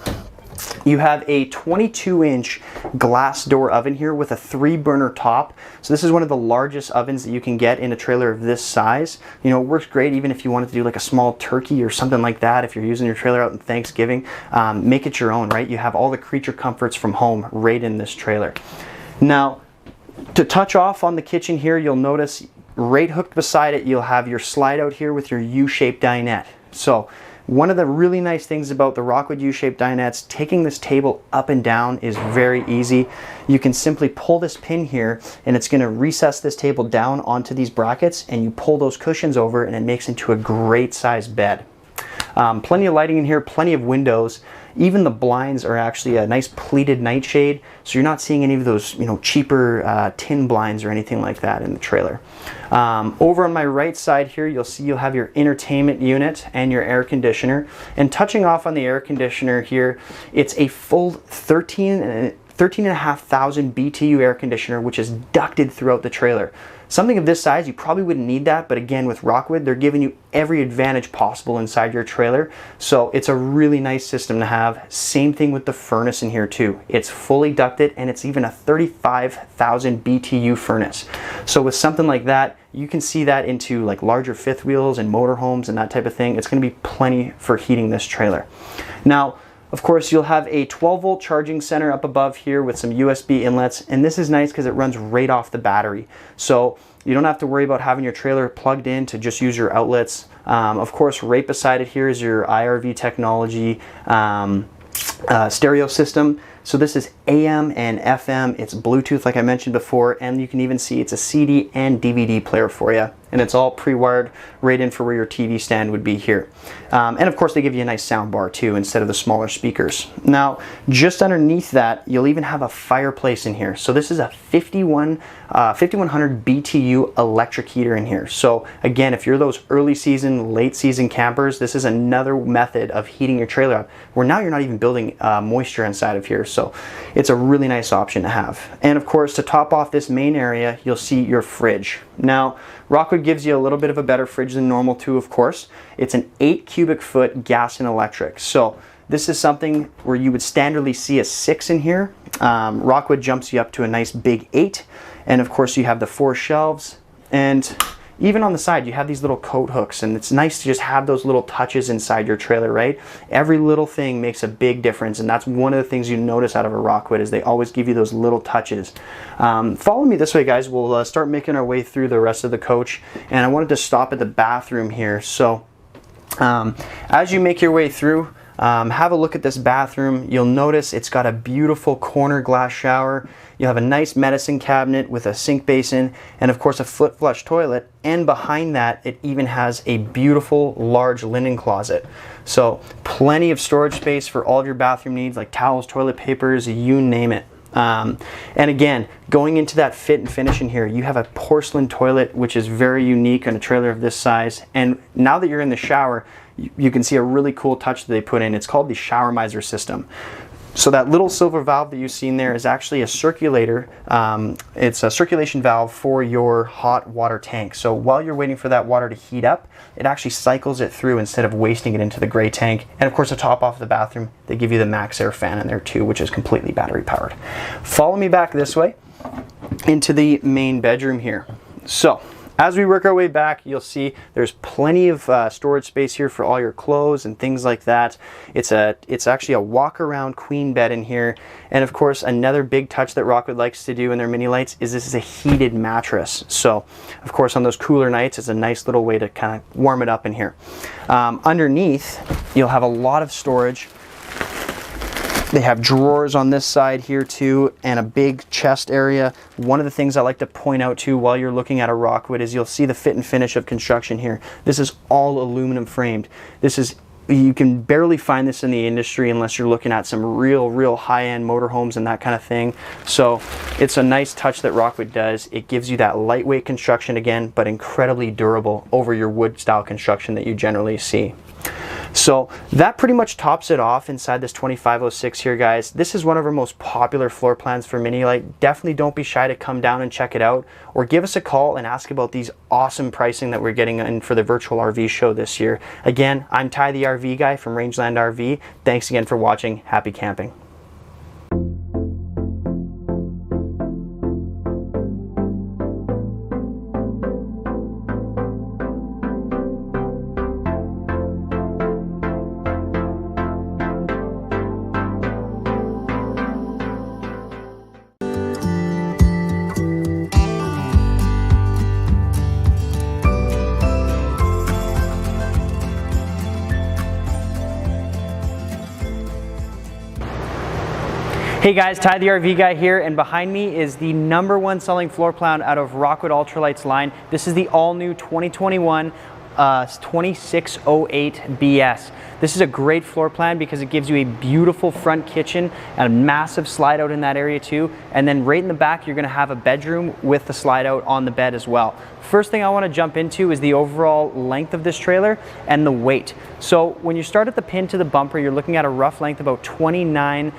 You have a 22-inch glass door oven here with a 3-burner top. So this is one of the largest ovens that you can get in a trailer of this size. You know, it works great even if you wanted to do like a small turkey or something like that. If you're using your trailer out in Thanksgiving, make it your own, right? You have all the creature comforts from home right in this trailer. Now, to touch off on the kitchen here, you'll notice right hooked beside it, you'll have your slide out here with your U-shaped dinette. So One of the really nice things about the Rockwood U-shaped dinettes, taking this table up and down is very easy. You can simply pull this pin here and it's going to recess this table down onto these brackets, and you pull those cushions over and it makes into a great sized bed. Plenty of lighting in here, plenty of windows. Even the blinds are actually a nice pleated nightshade, so you're not seeing any of those, you know, cheaper tin blinds or anything like that in the trailer. Over on my right side here, you'll see you'll have your entertainment unit and your air conditioner. And touching off on the air conditioner here, it's a full 13,500 BTU air conditioner, which is ducted throughout the trailer. Something of this size, you probably wouldn't need that, but again, with Rockwood, they're giving you every advantage possible inside your trailer. So it's a really nice system to have. Same thing with the furnace in here too. It's fully ducted, and it's even a 35,000 BTU furnace. So with something like that, you can see that into like larger fifth wheels and motorhomes and that type of thing. It's going to be plenty for heating this trailer. Now, of course, you'll have a 12-volt charging center up above here with some USB inlets, and this is nice because it runs right off the battery. So you don't have to worry about having your trailer plugged in to just use your outlets. Of course, right beside it here is your IRV technology stereo system. So this is AM and FM, it's Bluetooth like I mentioned before, and you can even see it's a CD and DVD player for you. And it's all pre-wired right in for where your TV stand would be here. And of course they give you a nice sound bar too instead of the smaller speakers. Now just underneath that you'll even have a fireplace in here. So this is a 5100 BTU electric heater in here. So again, if you're those early season, late season campers, this is another method of heating your trailer up where now you're not even building moisture inside of here. So it's a really nice option to have. And of course, to top off this main area, you'll see your fridge. Now, Rockwood gives you a little bit of a better fridge than normal too, of course. It's an 8 cubic foot gas and electric. So this is something where you would standardly see a 6 in here. Rockwood jumps you up to a nice big 8. And of course you have the 4 shelves, and even on the side you have these little coat hooks, and it's nice to just have those little touches inside your trailer, right? Every little thing makes a big difference, and that's one of the things you notice out of a Rockwood is they always give you those little touches. Follow me this way, guys. We'll start making our way through the rest of the coach, and I wanted to stop at the bathroom here. So as you make your way through, have a look at this bathroom. You'll notice it's got a beautiful corner glass shower. You'll have a nice medicine cabinet with a sink basin, and of course a foot flush toilet, and behind that it even has a beautiful large linen closet. So plenty of storage space for all of your bathroom needs, like towels, toilet papers, you name it. And again, going into that fit and finish in here, you have a porcelain toilet, which is very unique on a trailer of this size. And now that you're in the shower, you can see a really cool touch that they put in. It's called the shower miser system. So that little silver valve that you've seen there is actually a circulator. It's a circulation valve for your hot water tank. So while you're waiting for that water to heat up, it actually cycles it through instead of wasting it into the gray tank. And of course, to top off the bathroom, they give you the Max Air fan in there too, which is completely battery powered. Follow me back this way into the main bedroom here. So as we work our way back, you'll see there's plenty of storage space here for all your clothes and things like that. It's actually a walk-around queen bed in here. And of course, another big touch that Rockwood likes to do in their mini lights is this is a heated mattress. So of course, on those cooler nights, it's a nice little way to kind of warm it up in here. Underneath, you'll have a lot of storage. They have drawers on this side here too, and a big chest area. One of the things I like to point out too while you're looking at a Rockwood is you'll see the fit and finish of construction here. This is all aluminum framed. You can barely find this in the industry unless you're looking at some real high-end motorhomes and that kind of thing. So it's a nice touch that Rockwood does. It gives you that lightweight construction again, but incredibly durable over your wood style construction that you generally see. So that pretty much tops it off inside this 2506 here, guys. This is one of our most popular floor plans for Mini Lite. Definitely don't be shy to come down and check it out, or give us a call and ask about these awesome pricing that we're getting in for the virtual RV show this year. Again, I'm Ty the RV guy from Rangeland RV. Thanks again for watching. Happy camping. Hey guys, Ty the RV guy here, and behind me is the #1 selling floor plan out of Rockwood Ultralights line. This is the all-new 2021 2608 BS. This is a great floor plan because it gives you a beautiful front kitchen and a massive slide out in that area too. And then right in the back, you're gonna have a bedroom with the slide out on the bed as well. First thing I wanna jump into is the overall length of this trailer and the weight. So when you start at the pin to the bumper, you're looking at a rough length about 29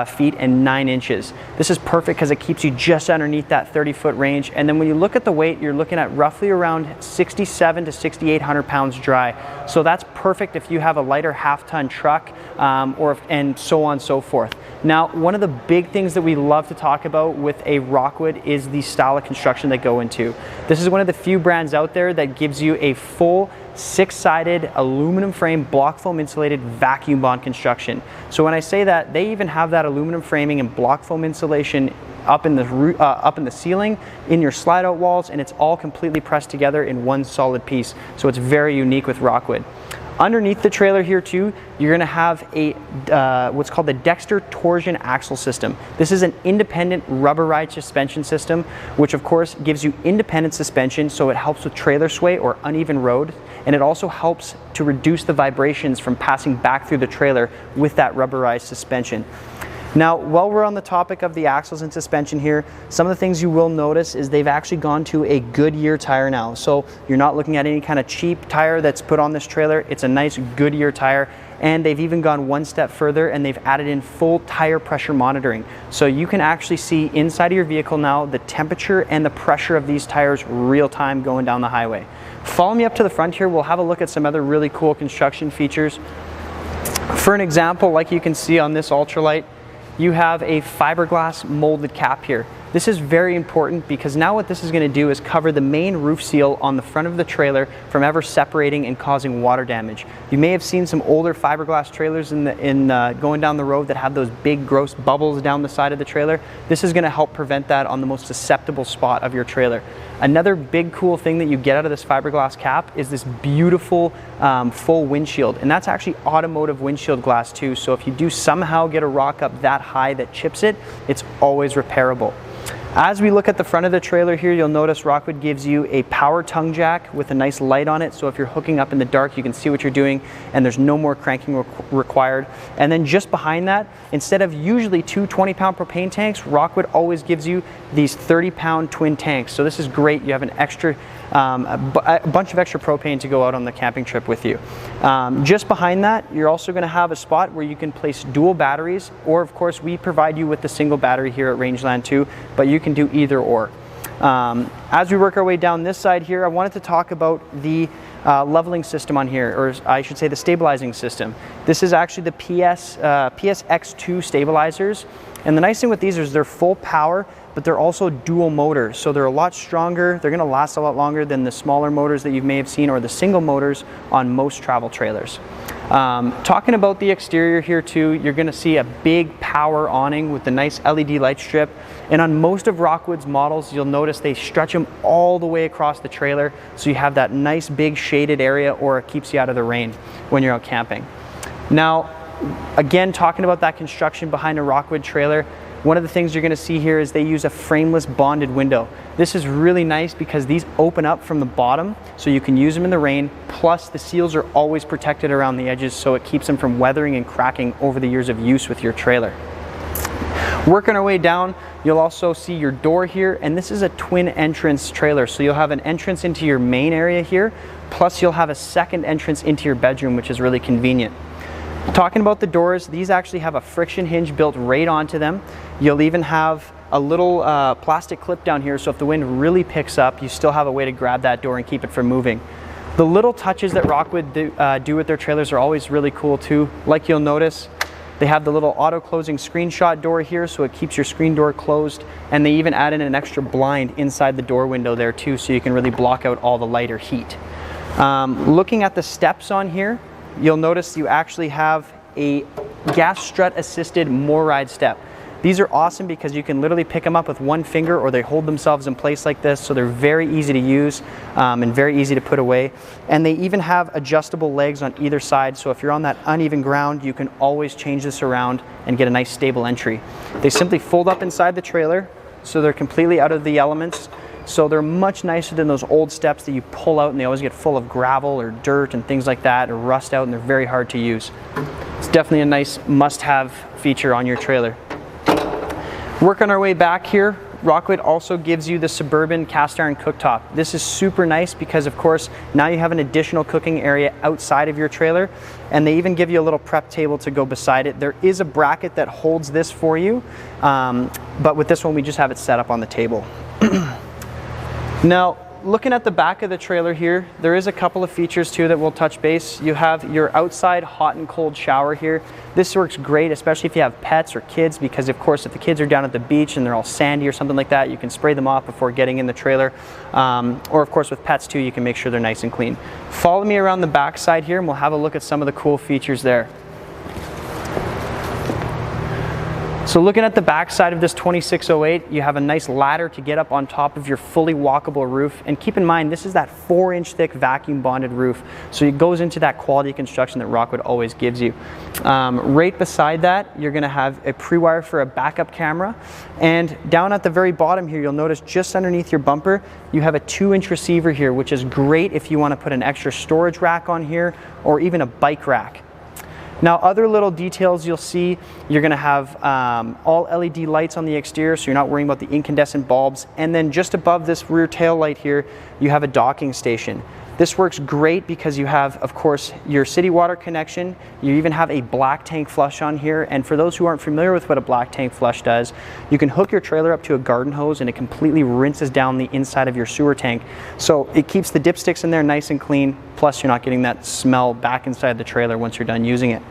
feet and 9 inches. This is perfect because it keeps you just underneath that 30-foot range. And then when you look at the weight, you're looking at roughly around 6,700 to 6,800 pounds dry. So that's perfect if you have a lighter half-ton truck and so on and so forth. Now, one of the big things that we love to talk about with a Rockwood is the style of construction they go into. This is one of the few brands out there that gives you a full 6-sided aluminum frame block foam insulated vacuum bond construction. So when I say that, they even have that aluminum framing and block foam insulation up in the ceiling, in your slide out walls, and it's all completely pressed together in one solid piece. So it's very unique with Rockwood. Underneath the trailer here too, you're gonna have a what's called the Dexter Torsion axle system. This is an independent rubberized suspension system, which of course gives you independent suspension, so it helps with trailer sway or uneven road, and it also helps to reduce the vibrations from passing back through the trailer with that rubberized suspension. Now, while we're on the topic of the axles and suspension here, some of the things you will notice is they've actually gone to a Goodyear tire now. So you're not looking at any kind of cheap tire that's put on this trailer. It's a nice Goodyear tire. And they've even gone one step further and they've added in full tire pressure monitoring. So you can actually see inside of your vehicle now the temperature and the pressure of these tires real time going down the highway. Follow me up to the front here. We'll have a look at some other really cool construction features. For an example, like you can see on this ultralight, you have a fiberglass molded cap here. This is very important because now what this is going to do is cover the main roof seal on the front of the trailer from ever separating and causing water damage. You may have seen some older fiberglass trailers going down the road that have those big gross bubbles down the side of the trailer. This is going to help prevent that on the most susceptible spot of your trailer. Another big cool thing that you get out of this fiberglass cap is this beautiful full windshield, and that's actually automotive windshield glass too. So if you do somehow get a rock up that high that chips it, it's always repairable. As we look at the front of the trailer here, you'll notice Rockwood gives you a power tongue jack with a nice light on it, so if you're hooking up in the dark, you can see what you're doing and there's no more cranking required. And then just behind that, instead of usually 2 20-pound propane tanks, Rockwood always gives you these 30-pound twin tanks. So this is great. You have an extra, a bunch of extra propane to go out on the camping trip with you. Just behind that, you're also going to have a spot where you can place dual batteries, or of course we provide you with the single battery here at Rangeland too, but you can do either or. As we work our way down this side here, I wanted to talk about the leveling system on here, or I should say the stabilizing system. This is actually the PSX2 stabilizers, and the nice thing with these is they're full power, but they're also dual motor, so they're a lot stronger. They're going to last a lot longer than the smaller motors that you may have seen, or the single motors on most travel trailers. Talking about the exterior here too, you're going to see a big power awning with the nice LED light strip, and on most of Rockwood's models you'll notice they stretch them all the way across the trailer, so you have that nice big shaded area, or it keeps you out of the rain when you're out camping. Now again, talking about that construction behind a Rockwood trailer, one of the things you're going to see here is they use a frameless bonded window. This is really nice because these open up from the bottom, so you can use them in the rain, plus the seals are always protected around the edges, so it keeps them from weathering and cracking over the years of use with your trailer. Working our way down, you'll also see your door here, and this is a twin entrance trailer, so you'll have an entrance into your main area here, plus you'll have a second entrance into your bedroom, which is really convenient. Talking about the doors, these actually have a friction hinge built right onto them. You'll even have a little plastic clip down here, so if the wind really picks up, you still have a way to grab that door and keep it from moving. The little touches that Rockwood do with their trailers are always really cool too. Like you'll notice, they have the little auto closing screenshot door here, so it keeps your screen door closed, and they even add in an extra blind inside the door window there too, so you can really block out all the light or heat. Looking at the steps on here, you'll notice you actually have a gas strut assisted more ride step. These are awesome because you can literally pick them up with one finger, or they hold themselves in place like this, so they're very easy to use and very easy to put away. And they even have adjustable legs on either side, so if you're on that uneven ground, you can always change this around and get a nice stable entry. They simply fold up inside the trailer, so they're completely out of the elements. So they're much nicer than those old steps that you pull out and they always get full of gravel or dirt and things like that, or rust out, and they're very hard to use. It's definitely a nice must-have feature on your trailer. Working our way back here, Rockwood also gives you the Suburban cast iron cooktop. This is super nice because, of course, now you have an additional cooking area outside of your trailer, and they even give you a little prep table to go beside it. There is a bracket that holds this for you, but with this one we just have it set up on the table. Now, looking at the back of the trailer here, there is a couple of features too that we'll touch base. You have your outside hot and cold shower here. This works great, especially if you have pets or kids, because of course if the kids are down at the beach and they're all sandy or something like that, you can spray them off before getting in the trailer. Or of course with pets too, you can make sure they're nice and clean. Follow me around the back side here and we'll have a look at some of the cool features there. So looking at the back side of this 2608, you have a nice ladder to get up on top of your fully walkable roof. And keep in mind, this is that 4-inch thick vacuum bonded roof. So it goes into that quality construction that Rockwood always gives you. Right beside that, you're gonna have a pre-wire for a backup camera. And down at the very bottom here, you'll notice just underneath your bumper, you have a 2-inch receiver here, which is great if you wanna put an extra storage rack on here or even a bike rack. Now, other little details you'll see, you're gonna have all LED lights on the exterior, so you're not worrying about the incandescent bulbs. And then just above this rear tail light here, you have a docking station. This works great because you have, of course, your city water connection. You even have a black tank flush on here. And for those who aren't familiar with what a black tank flush does, you can hook your trailer up to a garden hose and it completely rinses down the inside of your sewer tank. So it keeps the dipsticks in there nice and clean, plus you're not getting that smell back inside the trailer once you're done using it.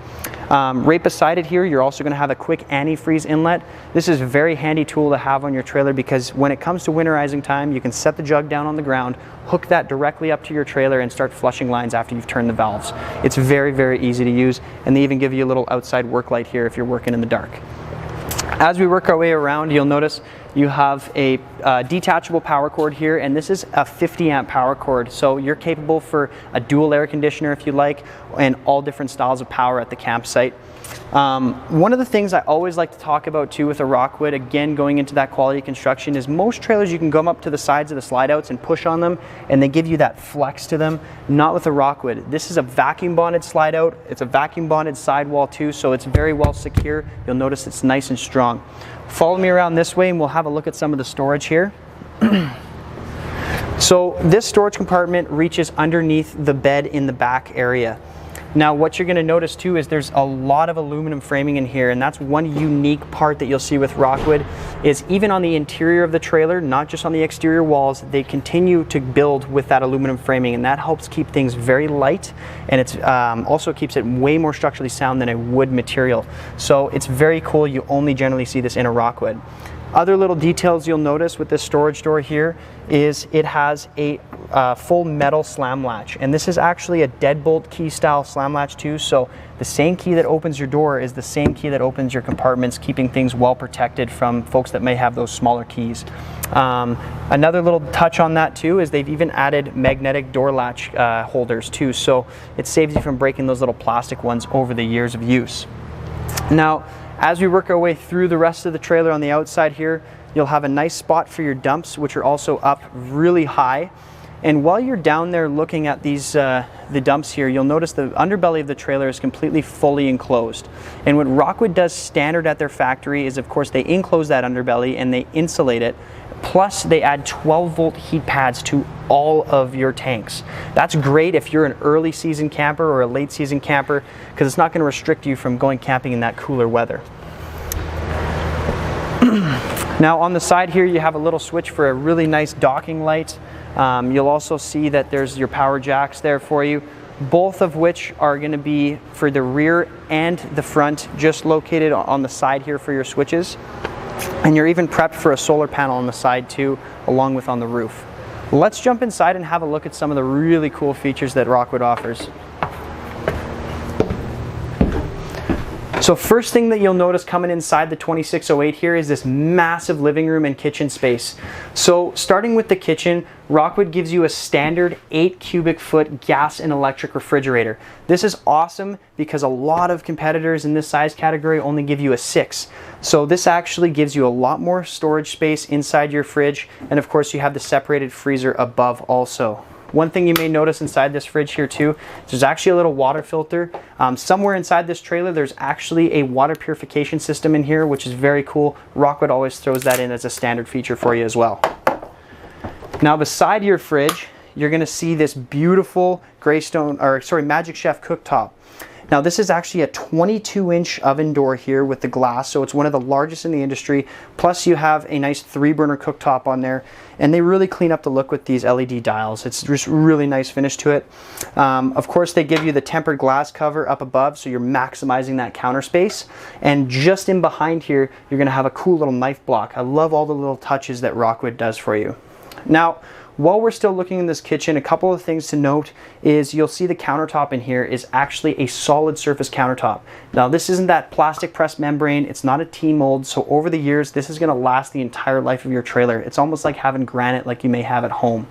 Right beside it here, you're also going to have a quick antifreeze inlet. This is a very handy tool to have on your trailer because when it comes to winterizing time, you can set the jug down on the ground, hook that directly up to your trailer and start flushing lines after you've turned the valves. It's very, very easy to use, and they even give you a little outside work light here if you're working in the dark. As we work our way around, you'll notice you have a detachable power cord here, and this is a 50 amp power cord, so you're capable for a dual air conditioner if you like, and all different styles of power at the campsite. One of the things I always like to talk about too with a Rockwood, again going into that quality construction, is most trailers you can come up to the sides of the slide outs and push on them and they give you that flex to them. Not with a Rockwood. This is a vacuum bonded slide out. It's a vacuum bonded sidewall too, so it's very well secure. You'll notice it's nice and strong. Follow me around this way and we'll have a look at some of the storage here. So this storage compartment reaches underneath the bed in the back area. Now what you're going to notice too is there's a lot of aluminum framing in here, and that's one unique part that you'll see with Rockwood, is even on the interior of the trailer, not just on the exterior walls, they continue to build with that aluminum framing, and that helps keep things very light, and it's also keeps it way more structurally sound than a wood material. So it's very cool. You only generally see this in a Rockwood. Other little details you'll notice with this storage door here is it has a full metal slam latch, and this is actually a deadbolt key style slam latch too, so the same key that opens your door is the same key that opens your compartments, keeping things well protected from folks that may have those smaller keys. Another little touch on that too is they've even added magnetic door latch holders too, so it saves you from breaking those little plastic ones over the years of use. Now, as we work our way through the rest of the trailer on the outside here, you'll have a nice spot for your dumps, which are also up really high. And while you're down there looking at these the dumps here, you'll notice the underbelly of the trailer is completely fully enclosed. And what Rockwood does standard at their factory is, of course, they enclose that underbelly and they insulate it. Plus, they add 12-volt heat pads to all of your tanks. That's great if you're an early season camper or a late season camper, because it's not going to restrict you from going camping in that cooler weather. Now on the side here, you have a little switch for a really nice docking light. You'll also see that there's your power jacks there for you, both of which are going to be for the rear and the front, just located on the side here for your switches. And you're even prepped for a solar panel on the side too, along with on the roof. Let's jump inside and have a look at some of the really cool features that Rockwood offers. So first thing that you'll notice coming inside the 2608 here is this massive living room and kitchen space. So starting with the kitchen, Rockwood gives you a standard 8 cubic foot gas and electric refrigerator. This is awesome because a lot of competitors in this size category only give you a 6. So this actually gives you a lot more storage space inside your fridge, and of course you have the separated freezer above also. One thing you may notice inside this fridge here too, there's actually a little water filter. Somewhere inside this trailer there's actually a water purification system in here, which is very cool. Rockwood always throws that in as a standard feature for you as well. Now beside your fridge, you're gonna see this beautiful Magic Chef cooktop. Now this is actually a 22-inch oven door here with the glass, so it's one of the largest in the industry. Plus you have a nice 3-burner cooktop on there, and they really clean up the look with these LED dials. It's just really nice finish to it. Of course they give you the tempered glass cover up above, so you're maximizing that counter space. And just in behind here, you're gonna have a cool little knife block. I love all the little touches that Rockwood does for you. Now, while we're still looking in this kitchen, a couple of things to note is you'll see the countertop in here is actually a solid surface countertop. Now this isn't that plastic press membrane, it's not a T-mold, so over the years this is going to last the entire life of your trailer. It's almost like having granite like you may have at home.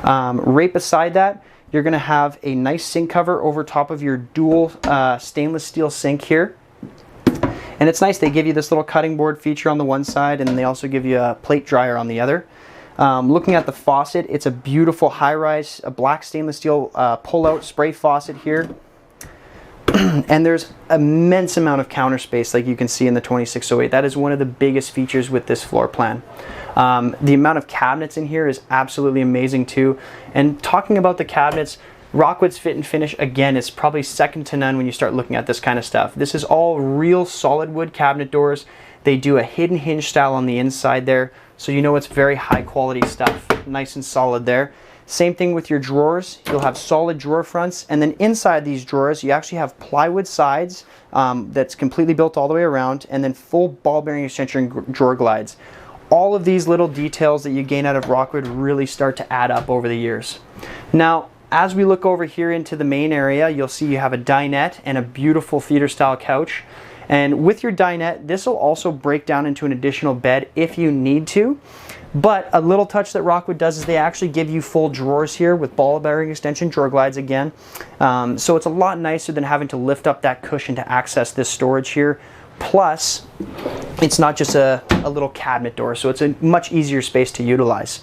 Right beside that, you're going to have a nice sink cover over top of your dual stainless steel sink here. And it's nice, they give you this little cutting board feature on the one side, and they also give you a plate dryer on the other. Looking at the faucet, it's a beautiful high-rise, a black stainless steel pull-out spray faucet here. And there's immense amount of counter space like you can see in the 2608. That is one of the biggest features with this floor plan. The amount of cabinets in here is absolutely amazing too. And talking about the cabinets, Rockwood's fit and finish, again, is probably second to none when you start looking at this kind of stuff. This is all real solid wood cabinet doors. They do a hidden hinge style on the inside there, so you know it's very high quality stuff. Nice and solid there. Same thing with your drawers. You'll have solid drawer fronts, and then inside these drawers you actually have plywood sides that's completely built all the way around, and then full ball bearing extension drawer glides. All of these little details that you gain out of Rockwood really start to add up over the years. Now, as we look over here into the main area, you'll see you have a dinette and a beautiful theater style couch. And with your dinette, this will also break down into an additional bed if you need to. But a little touch that Rockwood does is they actually give you full drawers here with ball bearing extension drawer glides again. So it's a lot nicer than having to lift up that cushion to access this storage here. Plus, it's not just a little cabinet door, so it's a much easier space to utilize.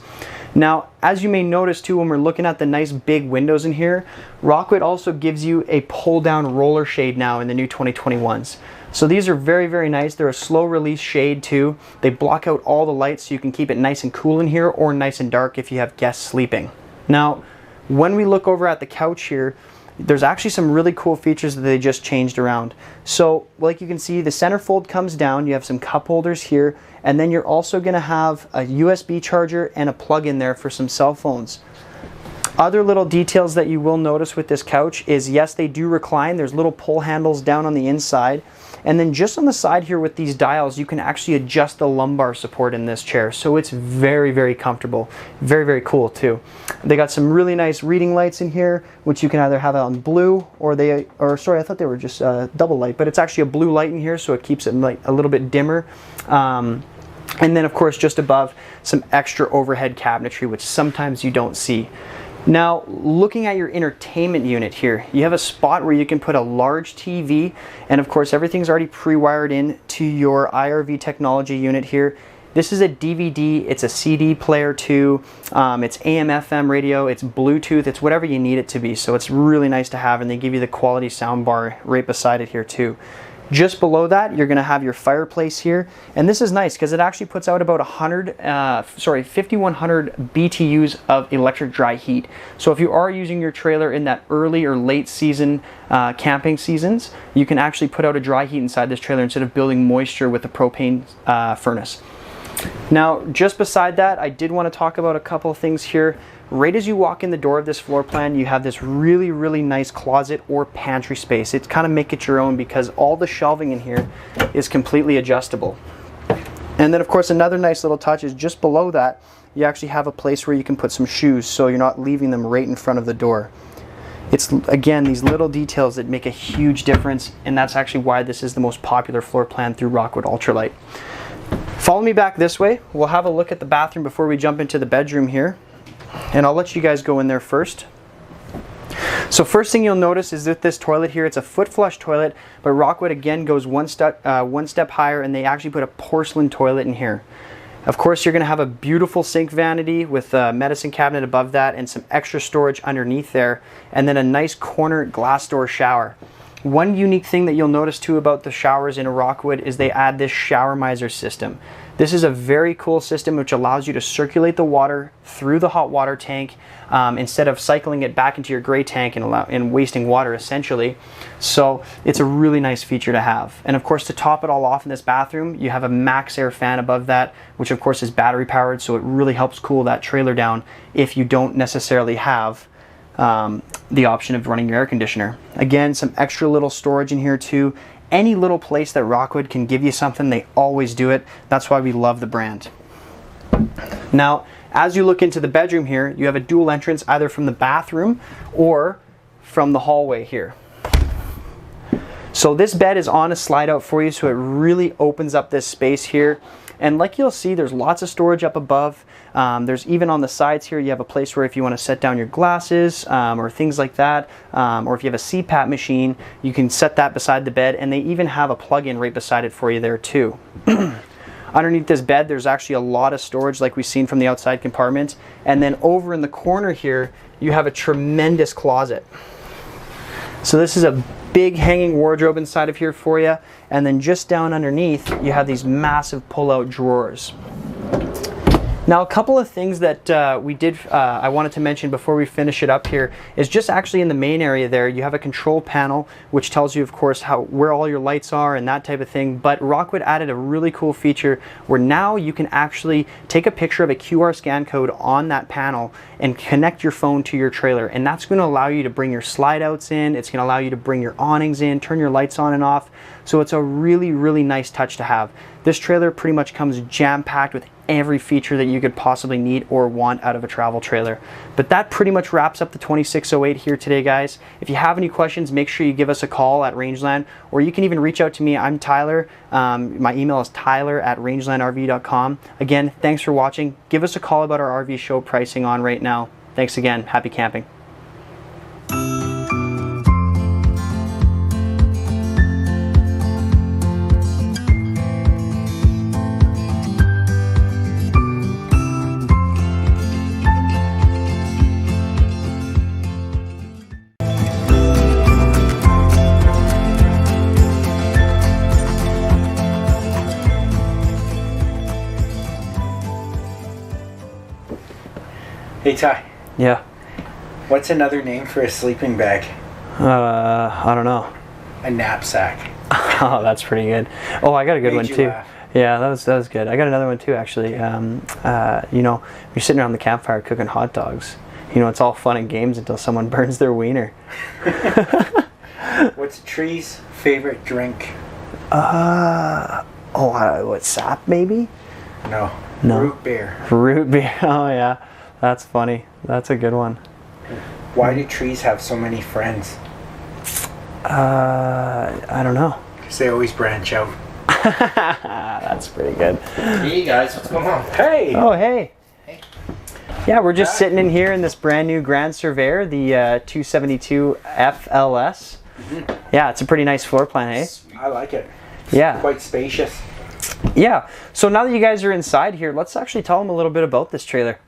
Now, as you may notice too, when we're looking at the nice big windows in here, Rockwood also gives you a pull down roller shade now in the new 2021s. So these are very, very nice. They're a slow release shade too. They block out all the lights so you can keep it nice and cool in here, or nice and dark if you have guests sleeping. Now, when we look over at the couch here, there's actually some really cool features that they just changed around. So like you can see, the center fold comes down, you have some cup holders here, and then you're also gonna have a USB charger and a plug in there for some cell phones. Other little details that you will notice with this couch is, yes, they do recline. There's little pull handles down on the inside. And then just on the side here with these dials, you can actually adjust the lumbar support in this chair. So it's very, very comfortable. Very, very cool too. They got some really nice reading lights in here, which you can either have on blue or sorry, I thought they were just double light, but it's actually a blue light in here, so it keeps it like a little bit dimmer. And then of course, just above, some extra overhead cabinetry, which sometimes you don't see. Now, looking at your entertainment unit here, you have a spot where you can put a large TV, and of course everything's already pre-wired in to your IRV technology unit here. This is a DVD, it's a CD player too, it's AM FM radio, it's Bluetooth, it's whatever you need it to be, so it's really nice to have, and they give you the quality sound bar right beside it here too. Just below that, you're going to have your fireplace here, and this is nice because it actually puts out about 5,100 BTUs of electric dry heat. So if you are using your trailer in that early or late season camping seasons, you can actually put out a dry heat inside this trailer instead of building moisture with the propane furnace. Now, just beside that, I did want to talk about a couple of things here. Right as you walk in the door of this floor plan, you have this really, really nice closet or pantry space. It's kind of make it your own because all the shelving in here is completely adjustable. And then of course another nice little touch is just below that, you actually have a place where you can put some shoes so you're not leaving them right in front of the door. It's, again, these little details that make a huge difference, and that's actually why this is the most popular floor plan through Rockwood Ultralight. Follow me back this way. We'll have a look at the bathroom before we jump into the bedroom here, and I'll let you guys go in there first. So first thing you'll notice is that this toilet here, it's a foot flush toilet, but Rockwood again goes one step higher, and they actually put a porcelain toilet in here. Of course, you're going to have a beautiful sink vanity with a medicine cabinet above that and some extra storage underneath there, and then a nice corner glass door shower. One unique thing that you'll notice too about the showers in a Rockwood is they add this shower miser system. This is a very cool system which allows you to circulate the water through the hot water tank instead of cycling it back into your gray tank and wasting water essentially. So it's a really nice feature to have. And of course, to top it all off in this bathroom, you have a max air fan above that, which of course is battery powered, so it really helps cool that trailer down if you don't necessarily have the option of running your air conditioner. Again, some extra little storage in here too. Any little place that Rockwood can give you something, they always do it. That's why we love the brand. Now, as you look into the bedroom here, you have a dual entrance either from the bathroom or from the hallway here. So this bed is on a slide out for you, so it really opens up this space here. And like you'll see, there's lots of storage up above. There's even on the sides here, you have a place where if you want to set down your glasses or things like that, or if you have a CPAP machine, you can set that beside the bed, and they even have a plug-in right beside it for you there too. Underneath this bed, there's actually a lot of storage like we've seen from the outside compartment. And then over in the corner here, you have a tremendous closet. So this is a big hanging wardrobe inside of here for you, and then just down underneath you have these massive pull-out drawers. Now, a couple of things that I wanted to mention before we finish it up here is just actually in the main area there, you have a control panel which tells you, of course, where all your lights are and that type of thing. But Rockwood added a really cool feature where now you can actually take a picture of a QR scan code on that panel and connect your phone to your trailer, and that's going to allow you to bring your slide outs in. It's going to allow you to bring your awnings in, turn your lights on and off. So it's a really, really nice touch to have. This trailer pretty much comes jam-packed with every feature that you could possibly need or want out of a travel trailer. But that pretty much wraps up the 2608 here today, guys. If you have any questions, make sure you give us a call at Rangeland, or you can even reach out to me. I'm Tyler. My email is tyler@rangelandrv.com. Again, thanks for watching. Give us a call about our RV show pricing on right now. Thanks again. Happy camping. Hey Ty. Yeah. What's another name for a sleeping bag? I don't know. A knapsack. Oh, that's pretty good. Oh, I got a good one too. Laugh. Yeah, that was good. I got another one too, actually. You know, you're sitting around the campfire cooking hot dogs. You know, it's all fun and games until someone burns their wiener. What's Tree's favorite drink? What, sap maybe? No. No. Root beer. Root beer. Oh yeah, that's funny. That's a good one. Why do trees have so many friends? I don't know. Because they always branch out. That's pretty good. Hey guys, what's going on? Hey! Oh, hey. Hey. Yeah, we're just sitting in here in this brand new Grand Surveyor, the 272 FLS. Mm-hmm. Yeah, it's a pretty nice floor plan, hey? I like it. It's yeah. Quite spacious. Yeah, so now that you guys are inside here, let's actually tell them a little bit about this trailer.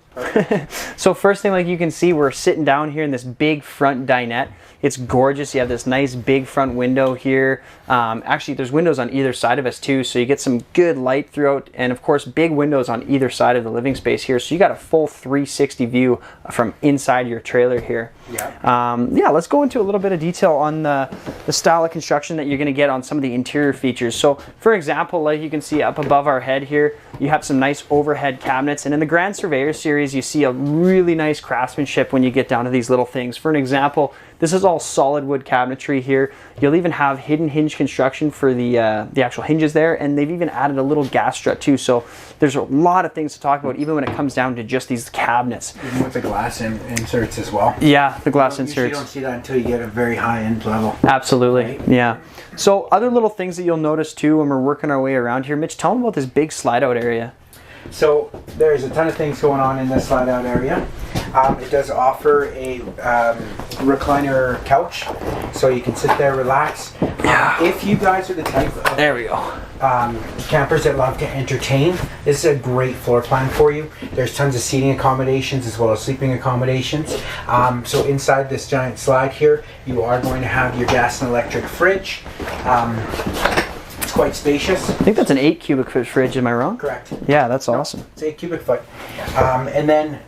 So first thing, like you can see, we're sitting down here in this big front dinette. It's gorgeous. You have this nice big front window here. Actually, there's windows on either side of us too, so you get some good light throughout, and of course big windows on either side of the living space here, so you got a full 360 view from inside your trailer here. Yeah. Yeah, let's go into a little bit of detail on the style of construction that you're going to get on some of the interior features. So for example, like you can see up above our head here, you have some nice overhead cabinets, and in the Grand Surveyor series series, you see a really nice craftsmanship when you get down to these little things. For an example, this is all solid wood cabinetry here. You'll even have hidden hinge construction for the actual hinges there, and they've even added a little gas strut too. So there's a lot of things to talk about, even when it comes down to just these cabinets. Even with the glass inserts as well. Yeah, the glass inserts. You don't see that until you get a very high-end level. Absolutely, right? Yeah. So other little things that you'll notice too when we're working our way around here. Mitch, tell them about this big slide-out area. So there's a ton of things going on in this slide-out area. It does offer a recliner couch, so you can sit there, relax. If you guys are the type of there we go. Campers that love to entertain, this is a great floor plan for you. There's tons of seating accommodations as well as sleeping accommodations. So inside this giant slide here, you are going to have your gas and electric fridge. It's quite spacious. I think that's an 8 cubic foot fridge, am I wrong? Correct. Yeah, that's awesome. It's 8 cubic foot. And then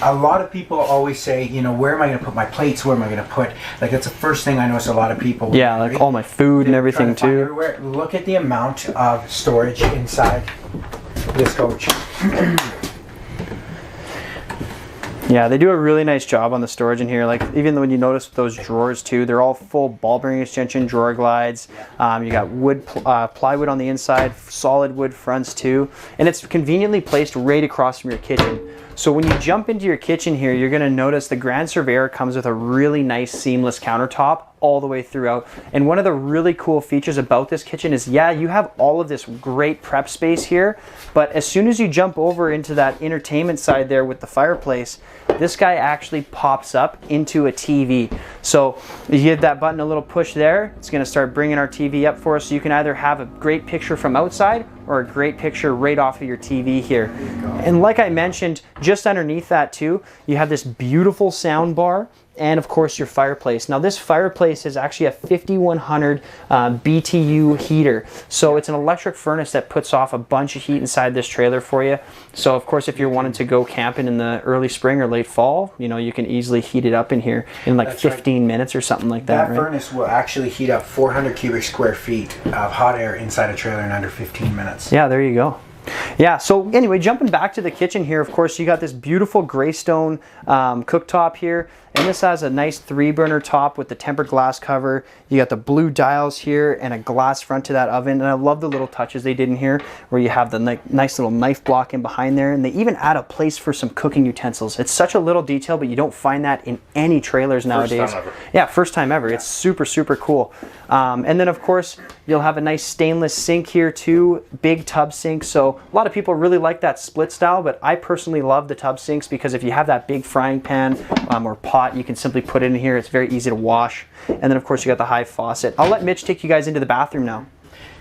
a lot of people always say, you know, where am I going to put my plates? Where am I going to put, like, that's the first thing I notice a lot of people. Yeah, like all my food and everything too. Everywhere. Look at the amount of storage inside this coach. Yeah, they do a really nice job on the storage in here. Like, even when you notice those drawers too, they're all full ball bearing extension drawer glides. You got wood, plywood on the inside, solid wood fronts too, and it's conveniently placed right across from your kitchen. So when you jump into your kitchen here, you're going to notice the Grand Surveyor comes with a really nice seamless countertop all the way throughout. And one of the really cool features about this kitchen is, yeah, you have all of this great prep space here, but as soon as you jump over into that entertainment side there with the fireplace, this guy actually pops up into a TV. So you hit that button, a little push there, it's going to start bringing our TV up for us, so you can either have a great picture from outside or a great picture right off of your TV here. And like I mentioned, just underneath that too, you have this beautiful sound bar and of course your fireplace. Now this fireplace is actually a 5100 BTU heater. So it's an electric furnace that puts off a bunch of heat inside this trailer for you. So of course if you're wanting to go camping in the early spring or late fall, you know, you can easily heat it up in here in like 15 minutes or something like that. That furnace will actually heat up 400 cubic square feet of hot air inside a trailer in under 15 minutes. Yeah, there you go. Yeah, so anyway, jumping back to the kitchen here, of course, you got this beautiful gray stone cooktop here, and this has a nice 3-burner top with the tempered glass cover. You got the blue dials here and a glass front to that oven, and I love the little touches they did in here where you have the nice little knife block in behind there, and they even add a place for some cooking utensils. It's such a little detail, but you don't find that in any trailers nowadays. First time ever. Yeah, first time ever. Yeah. It's super, super cool. And then, of course, you'll have a nice stainless sink here too, big tub sink. So a lot of people really like that split style, but I personally love the tub sinks because if you have that big frying pan or pot, you can simply put it in here. It's very easy to wash. And then, of course, you got the high faucet. I'll let Mitch take you guys into the bathroom now.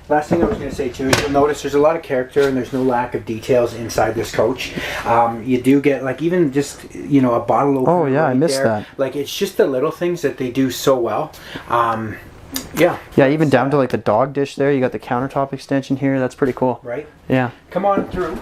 Last thing I was going to say too is you'll notice there's a lot of character and there's no lack of details inside this coach. You do get, like, even just, you know, a bottle opener. Oh yeah, right, I missed that. Like, it's just the little things that they do so well. Yeah, even down to like the dog dish there. You got the countertop extension here. That's pretty cool. Right? Yeah. Come on through.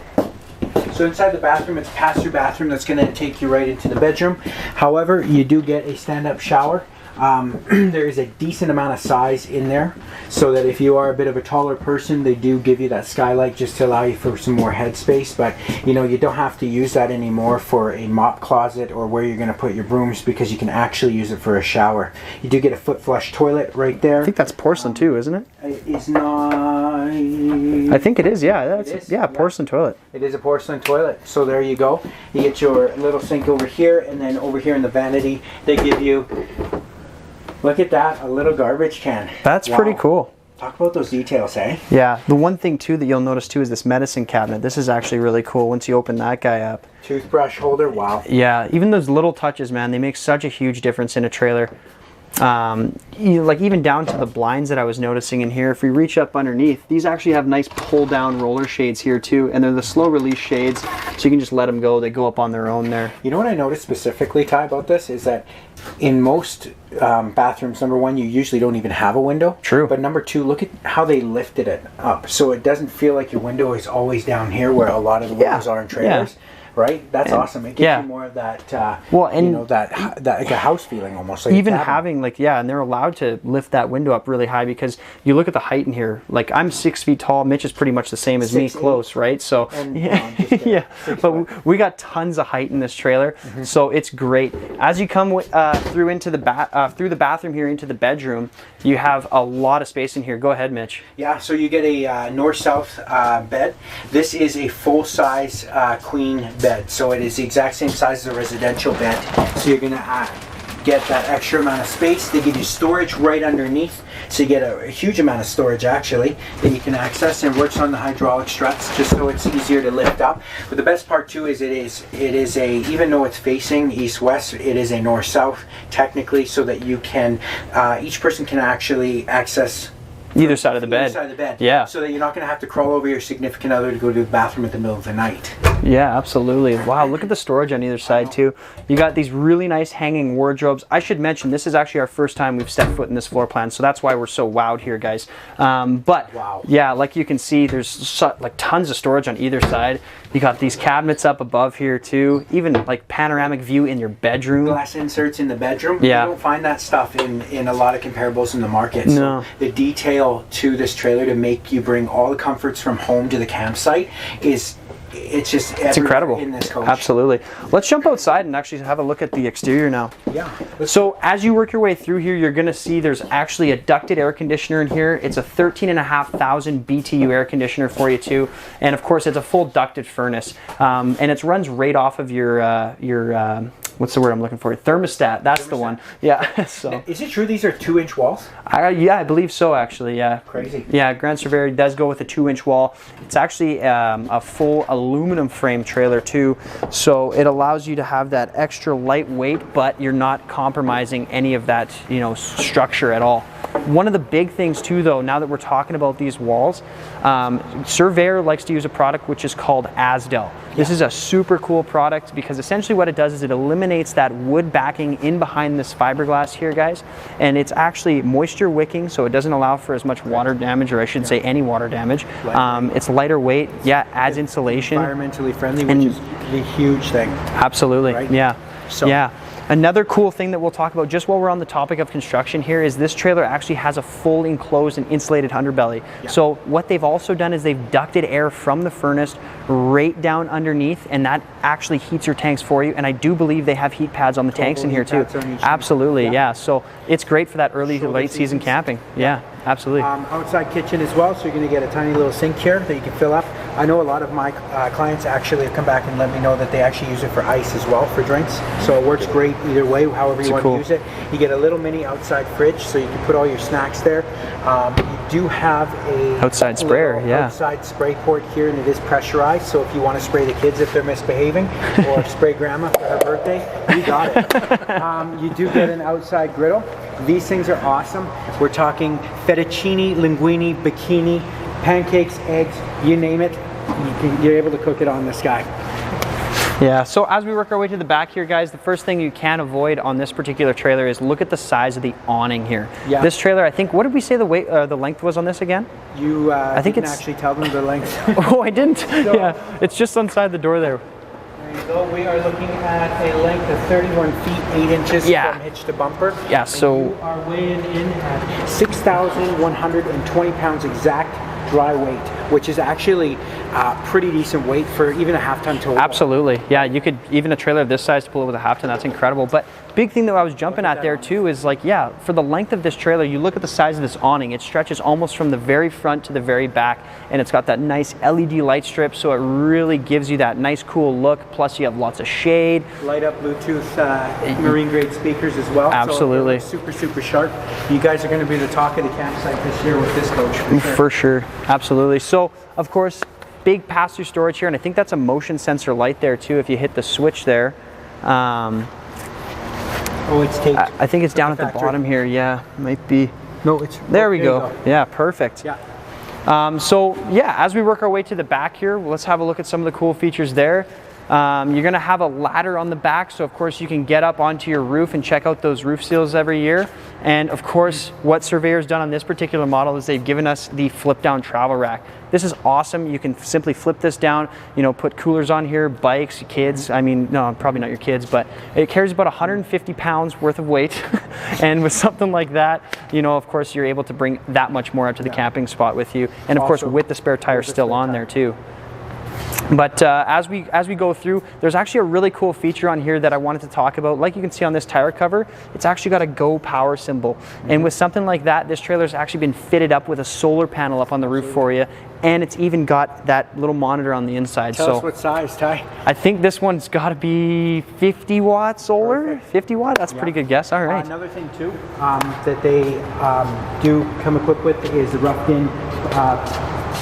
So inside the bathroom, it's a pass-through bathroom that's going to take you right into the bedroom. However, you do get a stand-up shower. There is a decent amount of size in there, so that if you are a bit of a taller person, they do give you that skylight just to allow you for some more headspace. But you know, you don't have to use that anymore for a mop closet or where you're going to put your brooms, because you can actually use it for a shower. You do get a foot flush toilet right there. I think that's porcelain too, isn't it? It is not. I think it is. Yeah, that's yeah, porcelain toilet. It is a porcelain toilet. So there you go. You get your little sink over here, and then over here in the vanity, they give you. Look at that, a little garbage can. That's pretty cool. Talk about those details, eh? Yeah, the one thing too that you'll notice too is this medicine cabinet. This is actually really cool once you open that guy up. Toothbrush holder, wow. Yeah, even those little touches, man, they make such a huge difference in a trailer. Like even down to the blinds that I was noticing in here, if we reach up underneath, these actually have nice pull down roller shades here too, and they're the slow release shades, so you can just let them go. They go up on their own there. You know what I noticed specifically, Ty, about this is that in most bathrooms, number one, you usually don't even have a window. True. But number two, look at how they lifted it up, so it doesn't feel like your window is always down here where a lot of the windows are in trailers. Yeah. right? That's awesome. It gives you more of that, you know, that like a house feeling almost. Like even having like, yeah, and they're allowed to lift that window up really high because you look at the height in here. Like I'm 6 feet tall. Mitch is pretty much the same as me, close, right? So and, yeah, but we got tons of height in this trailer, so it's great. As you come through into the through the bathroom here into the bedroom, you have a lot of space in here. Go ahead, Mitch. Yeah, so you get a north-south bed. This is a full-size queen bed, so it is the exact same size as a residential bed. So you're gonna get that extra amount of space. They give you storage right underneath, so you get a huge amount of storage actually that you can access, and works on the hydraulic struts just so it's easier to lift up. But the best part too is it is a, even though it's facing east-west, it is a north-south technically, so that you can each person can actually access either side of the bed. Either side of the bed. Yeah. So that you're not going to have to crawl over your significant other to go to the bathroom in the middle of the night. Yeah, absolutely. Wow, look at the storage on either side too. You got these really nice hanging wardrobes. I should mention, this is actually our first time we've stepped foot in this floor plan, so that's why we're so wowed here, guys. But wow. Yeah, like you can see, there's like tons of storage on either side. You got these cabinets up above here too, even like panoramic view in your bedroom. Glass inserts in the bedroom. Yeah. You don't find that stuff in a lot of comparables in the market. No. So the detail to this trailer to make you bring all the comforts from home to the campsite is, it's incredible in this coach. Absolutely. Let's jump outside and actually have a look at the exterior now. Yeah. So as you work your way through here, you're going to see there's actually a ducted air conditioner in here. It's a 13,500 BTU air conditioner for you too, and of course it's a full ducted furnace, and it runs right off of your what's the word I'm looking for? Thermostat. That's the one. Yeah. So. Is it true these are 2-inch walls? Yeah, I believe so. Actually, yeah. Crazy. Yeah, Grand Surveyor does go with a 2-inch wall. It's actually a full aluminum frame trailer too, so it allows you to have that extra lightweight, but you're not compromising any of that, you know, structure at all. One of the big things too, though, now that we're talking about these walls, Surveyor likes to use a product which is called Asdel. This is a super cool product because essentially what it does is it eliminates that wood backing in behind this fiberglass here, guys, and it's actually moisture wicking, so it doesn't allow for as much water damage, or I should say any water damage. It's lighter weight, yeah, adds insulation. Environmentally friendly, which is the huge thing. Absolutely, right? Yeah. So. Yeah. Another cool thing that we'll talk about just while we're on the topic of construction here is this trailer actually has a full enclosed and insulated underbelly. Yeah. So what they've also done is they've ducted air from the furnace right down underneath, and that actually heats your tanks for you. And I do believe they have heat pads on the tanks in here too. Absolutely, yeah. So it's great for that early to late season camping. Yeah, absolutely. Outside kitchen as well, so you're going to get a tiny little sink here that you can fill up. I know a lot of my clients actually have come back and let me know that they actually use it for ice as well, for drinks. So it works great either way, however you want to use it. You get a little mini outside fridge, so you can put all your snacks there. You do have a outside sprayer, outside spray port here, and it is pressurized. So if you want to spray the kids if they're misbehaving, or spray grandma for her birthday, you got it. You do get an outside griddle. These things are awesome. We're talking fettuccine, linguine, bikini, pancakes, eggs, you name it. You're able to cook it on this guy. Yeah, so as we work our way to the back here, guys, the first thing you can avoid on this particular trailer is look at the size of the awning here. Yeah. This trailer, I think, what did we say the weight, the length was on this again? You I think didn't actually tell them the length. Oh, I didn't? So, yeah, it's just inside the door there. There you go. We are looking at a length of 31 feet, 8 inches from hitch to bumper. Yeah, so you are weighing in at 6,120 pounds exact dry weight, which is actually pretty decent weight for even a half-ton tow. Absolutely, yeah. You could, even a trailer of this size to pull it with a half-ton, that's incredible. But big thing that I was jumping at there too is like, yeah, for the length of this trailer, you look at the size of this awning, it stretches almost from the very front to the very back, and it's got that nice LED light strip, so it really gives you that nice cool look. Plus you have lots of shade. Light up Bluetooth marine grade speakers as well. Absolutely. So super, super sharp. You guys are going to be the talk of the campsite this year with this coach. For sure. Absolutely. So of course, big pass-through storage here, and I think that's a motion sensor light there too if you hit the switch there. Oh, it's taped. I think it's down at the bottom here. Yeah, might be. No, it's there. We go. Yeah, perfect. Yeah. So yeah, as we work our way to the back here, let's have a look at some of the cool features there. You're gonna have a ladder on the back, so of course you can get up onto your roof and check out those roof seals every year. And of course, what Surveyor's done on this particular model is they've given us the flip down travel rack. This is awesome. You can simply flip this down, you know, put coolers on here, bikes, kids. I mean, no, probably not your kids, but it carries about 150 pounds worth of weight. And with something like that, you know, of course, you're able to bring that much more out to the camping spot with you. And of course, with the spare tire still on there too. But as we go through, there's actually a really cool feature on here that I wanted to talk about. Like you can see on this tire cover, it's actually got a Go Power symbol. And with something like that, this trailer's actually been fitted up with a solar panel up on the roof for you. And it's even got that little monitor on the inside. Tell us what size, Ty. I think this one's got to be 50 watt solar. Perfect. 50 watt? That's a pretty good guess. All right. Another thing too that they do come equipped with is the roughed-in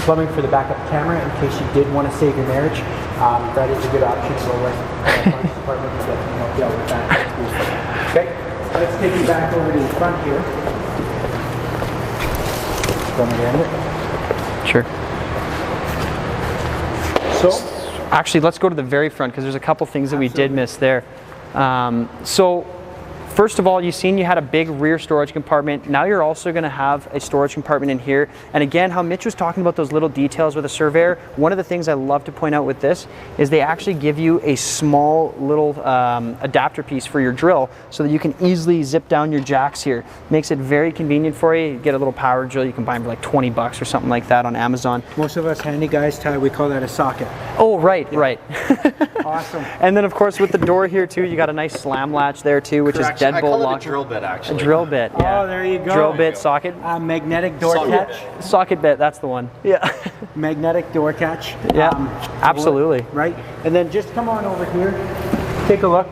plumbing for the backup camera in case you did want to save your marriage. That is a good option as well. Parts department is that can help you out with that. Okay, let's take you back over to the front here. Want me to end it? Sure. So, actually, let's go to the very front because there's a couple things that we did miss there. So, first of all, you've seen you had a big rear storage compartment. Now you're also going to have a storage compartment in here. And again, how Mitch was talking about those little details with a Surveyor, one of the things I love to point out with this is they actually give you a small little adapter piece for your drill so that you can easily zip down your jacks here. Makes it very convenient for you. You get a little power drill, you can buy them for like 20 bucks or something like that on Amazon. most of us handy guys, Ty, we call that a socket. Oh, right, right. Awesome. And then of course with the door here too, you got a nice slam latch there too, which is deadbolt I call lock. it a drill bit, actually. A drill bit, yeah. Oh, there you go. Drill bit, socket. Magnetic door Socket. catch. Socket bit, that's the one. Yeah. Magnetic door catch. Yeah, absolutely. Right? And then just come on over here, take a look.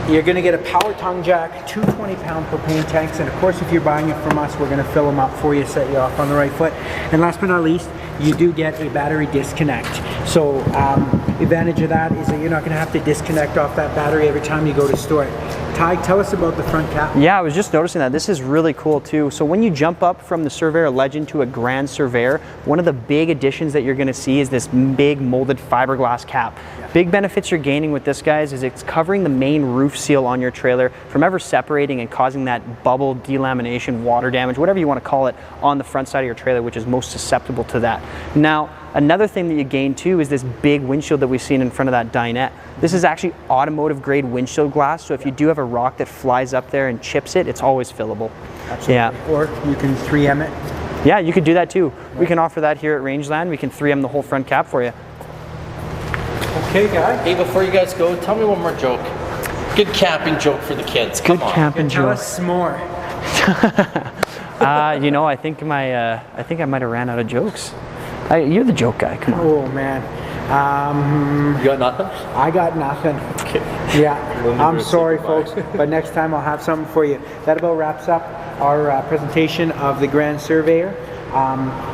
You're going to get a power tongue jack, 220-pound propane tanks, and of course if you're buying it from us, we're going to fill them up for you, set you off on the right foot. And last but not least, you do get a battery disconnect. So advantage of that is that you're not going to have to disconnect off that battery every time you go to store it. Ty, tell us about the front cap. Yeah, I was just noticing that. This is really cool too. So when you jump up from the Surveyor Legend to a Grand Surveyor, one of the big additions that you're going to see is this big molded fiberglass cap. Big benefits you're gaining with this, guys, is it's covering the main roof seal on your trailer from ever separating and causing that bubble, delamination, water damage, whatever you want to call it, on the front side of your trailer, which is most susceptible to that. Now, another thing that you gain too is this big windshield that we've seen in front of that dinette. This is actually automotive grade windshield glass, so if you do have a rock that flies up there and chips it, it's always fillable. Absolutely. Yeah. Or you can 3M it. Yeah, you could do that too. We can offer that here at Rangeland. We can 3M the whole front cap for you. Okay, guys. Hey, before you guys go, tell me one more joke. Good camping joke for the kids. Come Good on. camping Tell joke. us more. You know, I think I might have ran out of jokes. You're the joke guy. Come on. Oh, man. You got nothing? I got nothing. Okay. Yeah, I'm sorry, folks, but next time I'll have something for you. That about wraps up our presentation of the Grand Surveyor.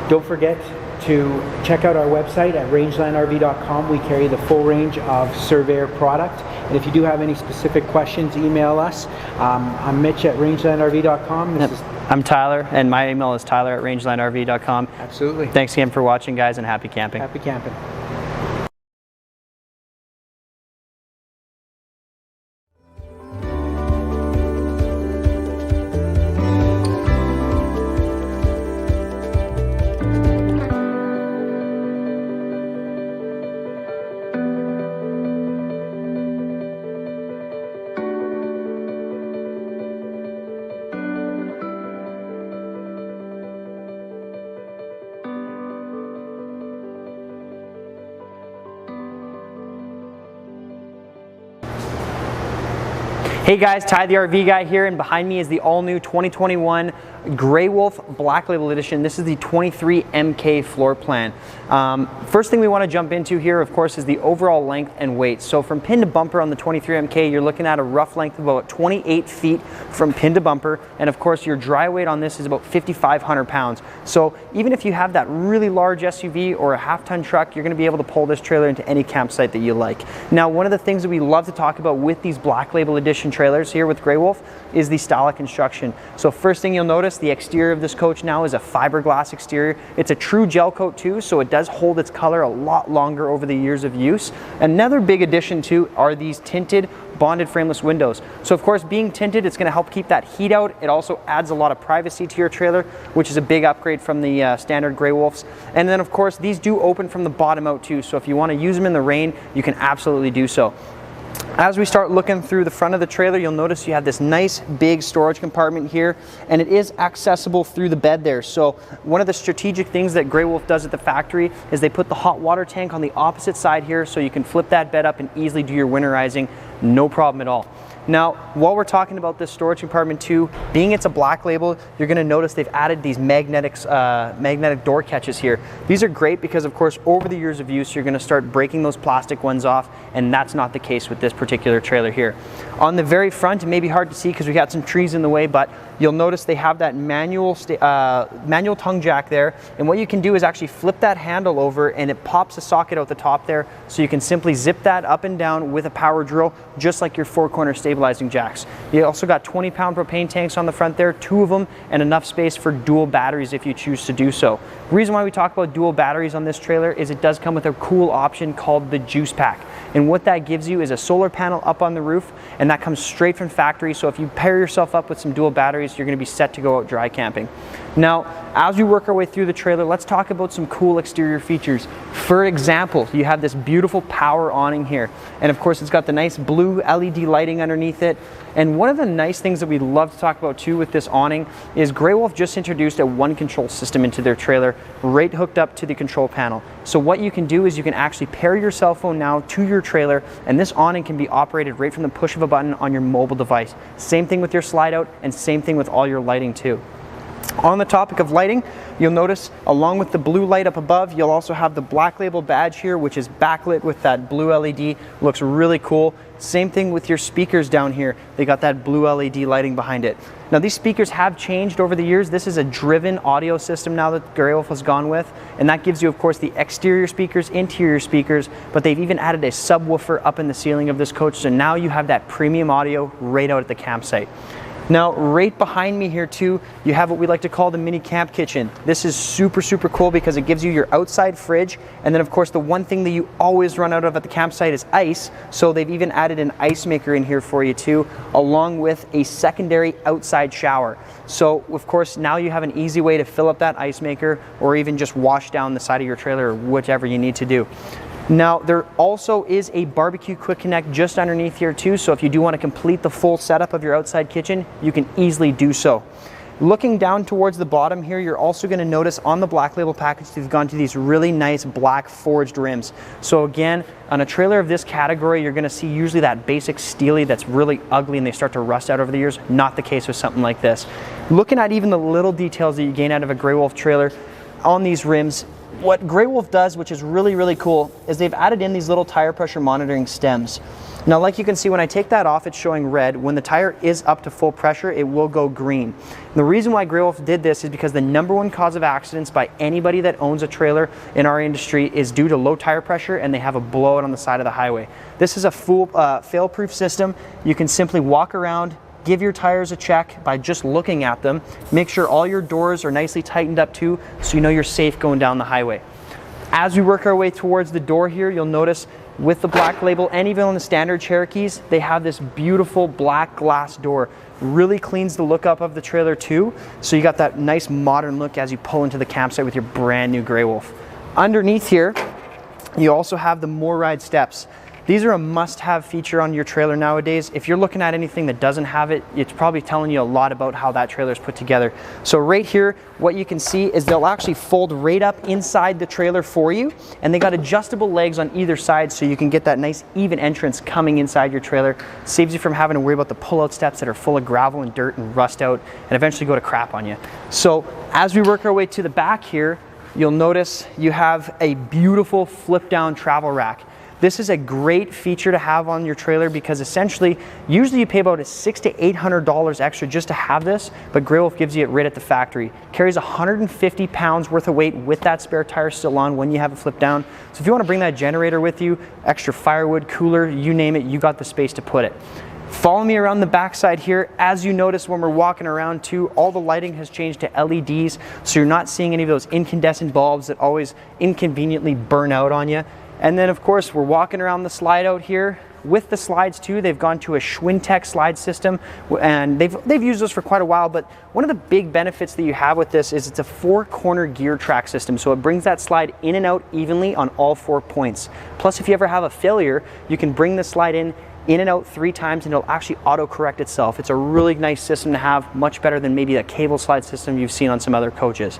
Don't forget to check out our website at rangelandrv.com. We carry the full range of Surveyor product. And if you do have any specific questions, email us. I'm Mitch at rangelandrv.com. I'm Tyler, and my email is tyler@rangelandrv.com. Absolutely. Thanks again for watching, guys, and happy camping. Happy camping. Hey guys, Ty the RV guy here, and behind me is the all-new 2021 Grey Wolf Black Label Edition. This is the 23 MK floor plan. First thing we want to jump into here, of course, is the overall length and weight. So from pin to bumper on the 23 MK, you're looking at a rough length of about 28 feet from pin to bumper, and of course your dry weight on this is about 5,500 pounds. So even if you have that really large SUV or a half-ton truck, you're going to be able to pull this trailer into any campsite that you like. Now, one of the things that we love to talk about with these Black Label Edition trailers here with Grey Wolf is the style of construction. So first thing you'll notice, the exterior of this coach now is a fiberglass exterior. It's a true gel coat too, so it does hold its color a lot longer over the years of use. Another big addition too are these tinted bonded frameless windows. So of course, being tinted, it's going to help keep that heat out. It also adds a lot of privacy to your trailer, which is a big upgrade from the standard Grey Wolves. And then of course, these do open from the bottom out too. So if you want to use them in the rain, you can absolutely do so. As we start looking through the front of the trailer, you'll notice you have this nice big storage compartment here, and it is accessible through the bed there. So one of the strategic things that Grey Wolf does at the factory is they put the hot water tank on the opposite side here, so you can flip that bed up and easily do your winterizing, no problem at all. Now, while we're talking about this storage compartment too, being it's a black label, you're going to notice they've added these magnetic door catches here. These are great because, of course, over the years of use, you're going to start breaking those plastic ones off, and that's not the case with this particular trailer here. On the very front, it may be hard to see because we got some trees in the way, but you'll notice they have that manual tongue jack there, and what you can do is actually flip that handle over and it pops a socket out the top there, so you can simply zip that up and down with a power drill, just like your four-corner stabilizing jacks. You also got 20-pound propane tanks on the front there, 2 of them, and enough space for dual batteries if you choose to do so. The reason why we talk about dual batteries on this trailer is it does come with a cool option called the juice pack. And what that gives you is a solar panel up on the roof, and that comes straight from factory. So if you pair yourself up with some dual batteries, you're going to be set to go out dry camping. Now, as we work our way through the trailer, let's talk about some cool exterior features. For example, you have this beautiful power awning here. And of course, it's got the nice blue LED lighting underneath it. And one of the nice things that we love to talk about too with this awning is Grey Wolf just introduced a one control system into their trailer, right hooked up to the control panel. So what you can do is you can actually pair your cell phone now to your trailer, and this awning can be operated right from the push of a button on your mobile device. Same thing with your slide out, and same thing with all your lighting too. On the topic of lighting, you'll notice along with the blue light up above, you'll also have the black label badge here, which is backlit with that blue LED. Looks really cool. Same thing with your speakers down here. They got that blue LED lighting behind it. Now these speakers have changed over the years. This is a driven audio system now that Grey Wolf has gone with, and that gives you of course the exterior speakers, interior speakers, but they've even added a subwoofer up in the ceiling of this coach, so now you have that premium audio right out at the campsite. Now, right behind me here too, you have what we like to call the mini camp kitchen. This is super, super cool because it gives you your outside fridge, and then of course the one thing that you always run out of at the campsite is ice, so they've even added an ice maker in here for you too, along with a secondary outside shower. So of course now you have an easy way to fill up that ice maker, or even just wash down the side of your trailer, or whatever you need to do. Now, there also is a barbecue quick connect just underneath here too, so if you do want to complete the full setup of your outside kitchen, you can easily do so. Looking down towards the bottom here, you're also going to notice on the black label package they've gone to these really nice black forged rims. So again, on a trailer of this category, you're going to see usually that basic steely that's really ugly and they start to rust out over the years. Not the case with something like this. Looking at even the little details that you gain out of a Grey Wolf trailer on these rims, what Grey Wolf does, which is really, really cool, is they've added in these little tire pressure monitoring stems. Now, like you can see, when I take that off, it's showing red. When the tire is up to full pressure, it will go green. And the reason why Grey Wolf did this is because the #1 cause of accidents by anybody that owns a trailer in our industry is due to low tire pressure, and they have a blowout on the side of the highway. This is a full fail-proof system. You can simply walk around, give your tires a check by just looking at them. Make sure all your doors are nicely tightened up too, so you know you're safe going down the highway. As we work our way towards the door here, you'll notice with the black label and even on the standard Cherokees, they have this beautiful black glass door. Really cleans the look up of the trailer too, so you got that nice modern look as you pull into the campsite with your brand new Grey Wolf. Underneath here, you also have the More Ride steps. These are a must-have feature on your trailer nowadays. If you're looking at anything that doesn't have it, it's probably telling you a lot about how that trailer is put together. So right here, what you can see is they'll actually fold right up inside the trailer for you, and they got adjustable legs on either side so you can get that nice even entrance coming inside your trailer. Saves you from having to worry about the pull-out steps that are full of gravel and dirt and rust out and eventually go to crap on you. So as we work our way to the back here, you'll notice you have a beautiful flip-down travel rack. This is a great feature to have on your trailer because essentially, usually you pay about $600 to $800 extra just to have this, but Grey Wolf gives you it right at the factory. Carries 150 pounds worth of weight with that spare tire still on when you have it flipped down. So if you want to bring that generator with you, extra firewood, cooler, you name it, you got the space to put it. Follow me around the backside here. As you notice when we're walking around too, all the lighting has changed to LEDs, so you're not seeing any of those incandescent bulbs that always inconveniently burn out on you. And then of course we're walking around the slide out here. With the slides too, they've gone to a Schwinteck slide system, and they've used those for quite a while, but one of the big benefits that you have with this is it's a 4-corner gear track system, so it brings that slide in and out evenly on all 4 points. Plus, if you ever have a failure, you can bring the slide in and out 3 times and it'll actually auto-correct itself. It's a really nice system to have, much better than maybe a cable slide system you've seen on some other coaches.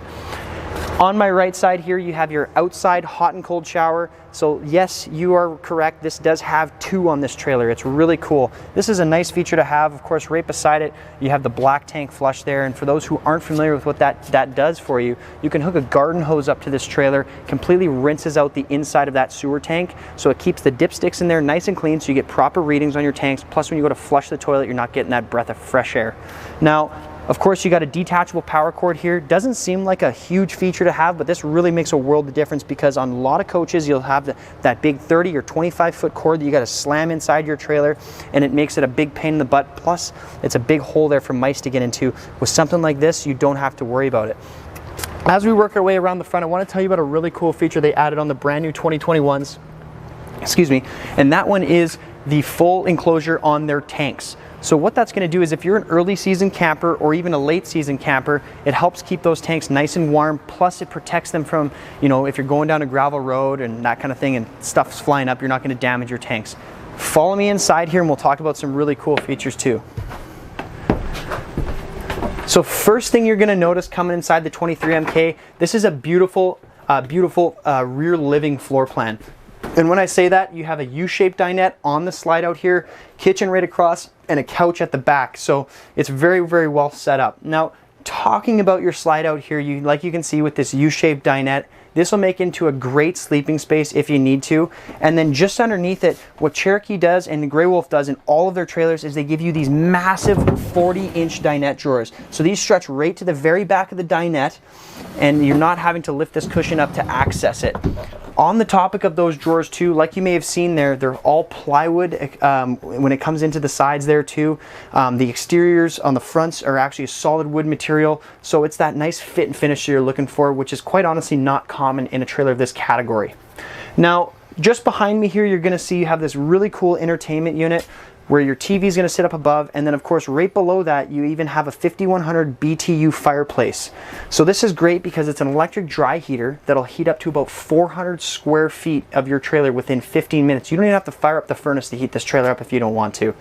On my right side here, you have your outside hot and cold shower. So yes, you are correct. This does have 2 on this trailer. It's really cool. This is a nice feature to have. Of course, right beside it, you have the black tank flush there. And for those who aren't familiar with what that does for you, you can hook a garden hose up to this trailer, completely rinses out the inside of that sewer tank. So it keeps the dipsticks in there nice and clean so you get proper readings on your tanks. Plus when you go to flush the toilet, you're not getting that breath of fresh air. Now, of course, you got a detachable power cord here. Doesn't seem like a huge feature to have, but this really makes a world of difference because on a lot of coaches, you'll have that big 30 or 25 foot cord that you got to slam inside your trailer, and it makes it a big pain in the butt. Plus, it's a big hole there for mice to get into. With something like this, you don't have to worry about it. As we work our way around the front, I want to tell you about a really cool feature they added on the brand new 2021s. Excuse me, and that one is the full enclosure on their tanks. So what that's going to do is if you're an early season camper or even a late season camper, it helps keep those tanks nice and warm. Plus it protects them from, you know, if you're going down a gravel road and that kind of thing and stuff's flying up, you're not going to damage your tanks. Follow me inside here and we'll talk about some really cool features too. So first thing you're going to notice coming inside the 23MK, this is a beautiful rear living floor plan. And when I say that, you have a U-shaped dinette on the slide out here, kitchen right across, and a couch at the back. So it's very, very well set up. Now, talking about your slide out here, like you can see with this U-shaped dinette, this will make into a great sleeping space if you need to. And then just underneath it, what Cherokee does and Grey Wolf does in all of their trailers is they give you these massive 40-inch dinette drawers. So these stretch right to the very back of the dinette, and you're not having to lift this cushion up to access it. On the topic of those drawers too, like you may have seen there, they're all plywood when it comes into the sides there too. The exteriors on the fronts are actually a solid wood material, so it's that nice fit and finish you're looking for, which is quite honestly not common in a trailer of this category. Now, just behind me here, you're going to see you have this really cool entertainment unit where your TV is going to sit up above, and then of course right below that you even have a 5100 BTU fireplace. So this is great because it's an electric dry heater that'll heat up to about 400 square feet of your trailer within 15 minutes. You don't even have to fire up the furnace to heat this trailer up if you don't want to.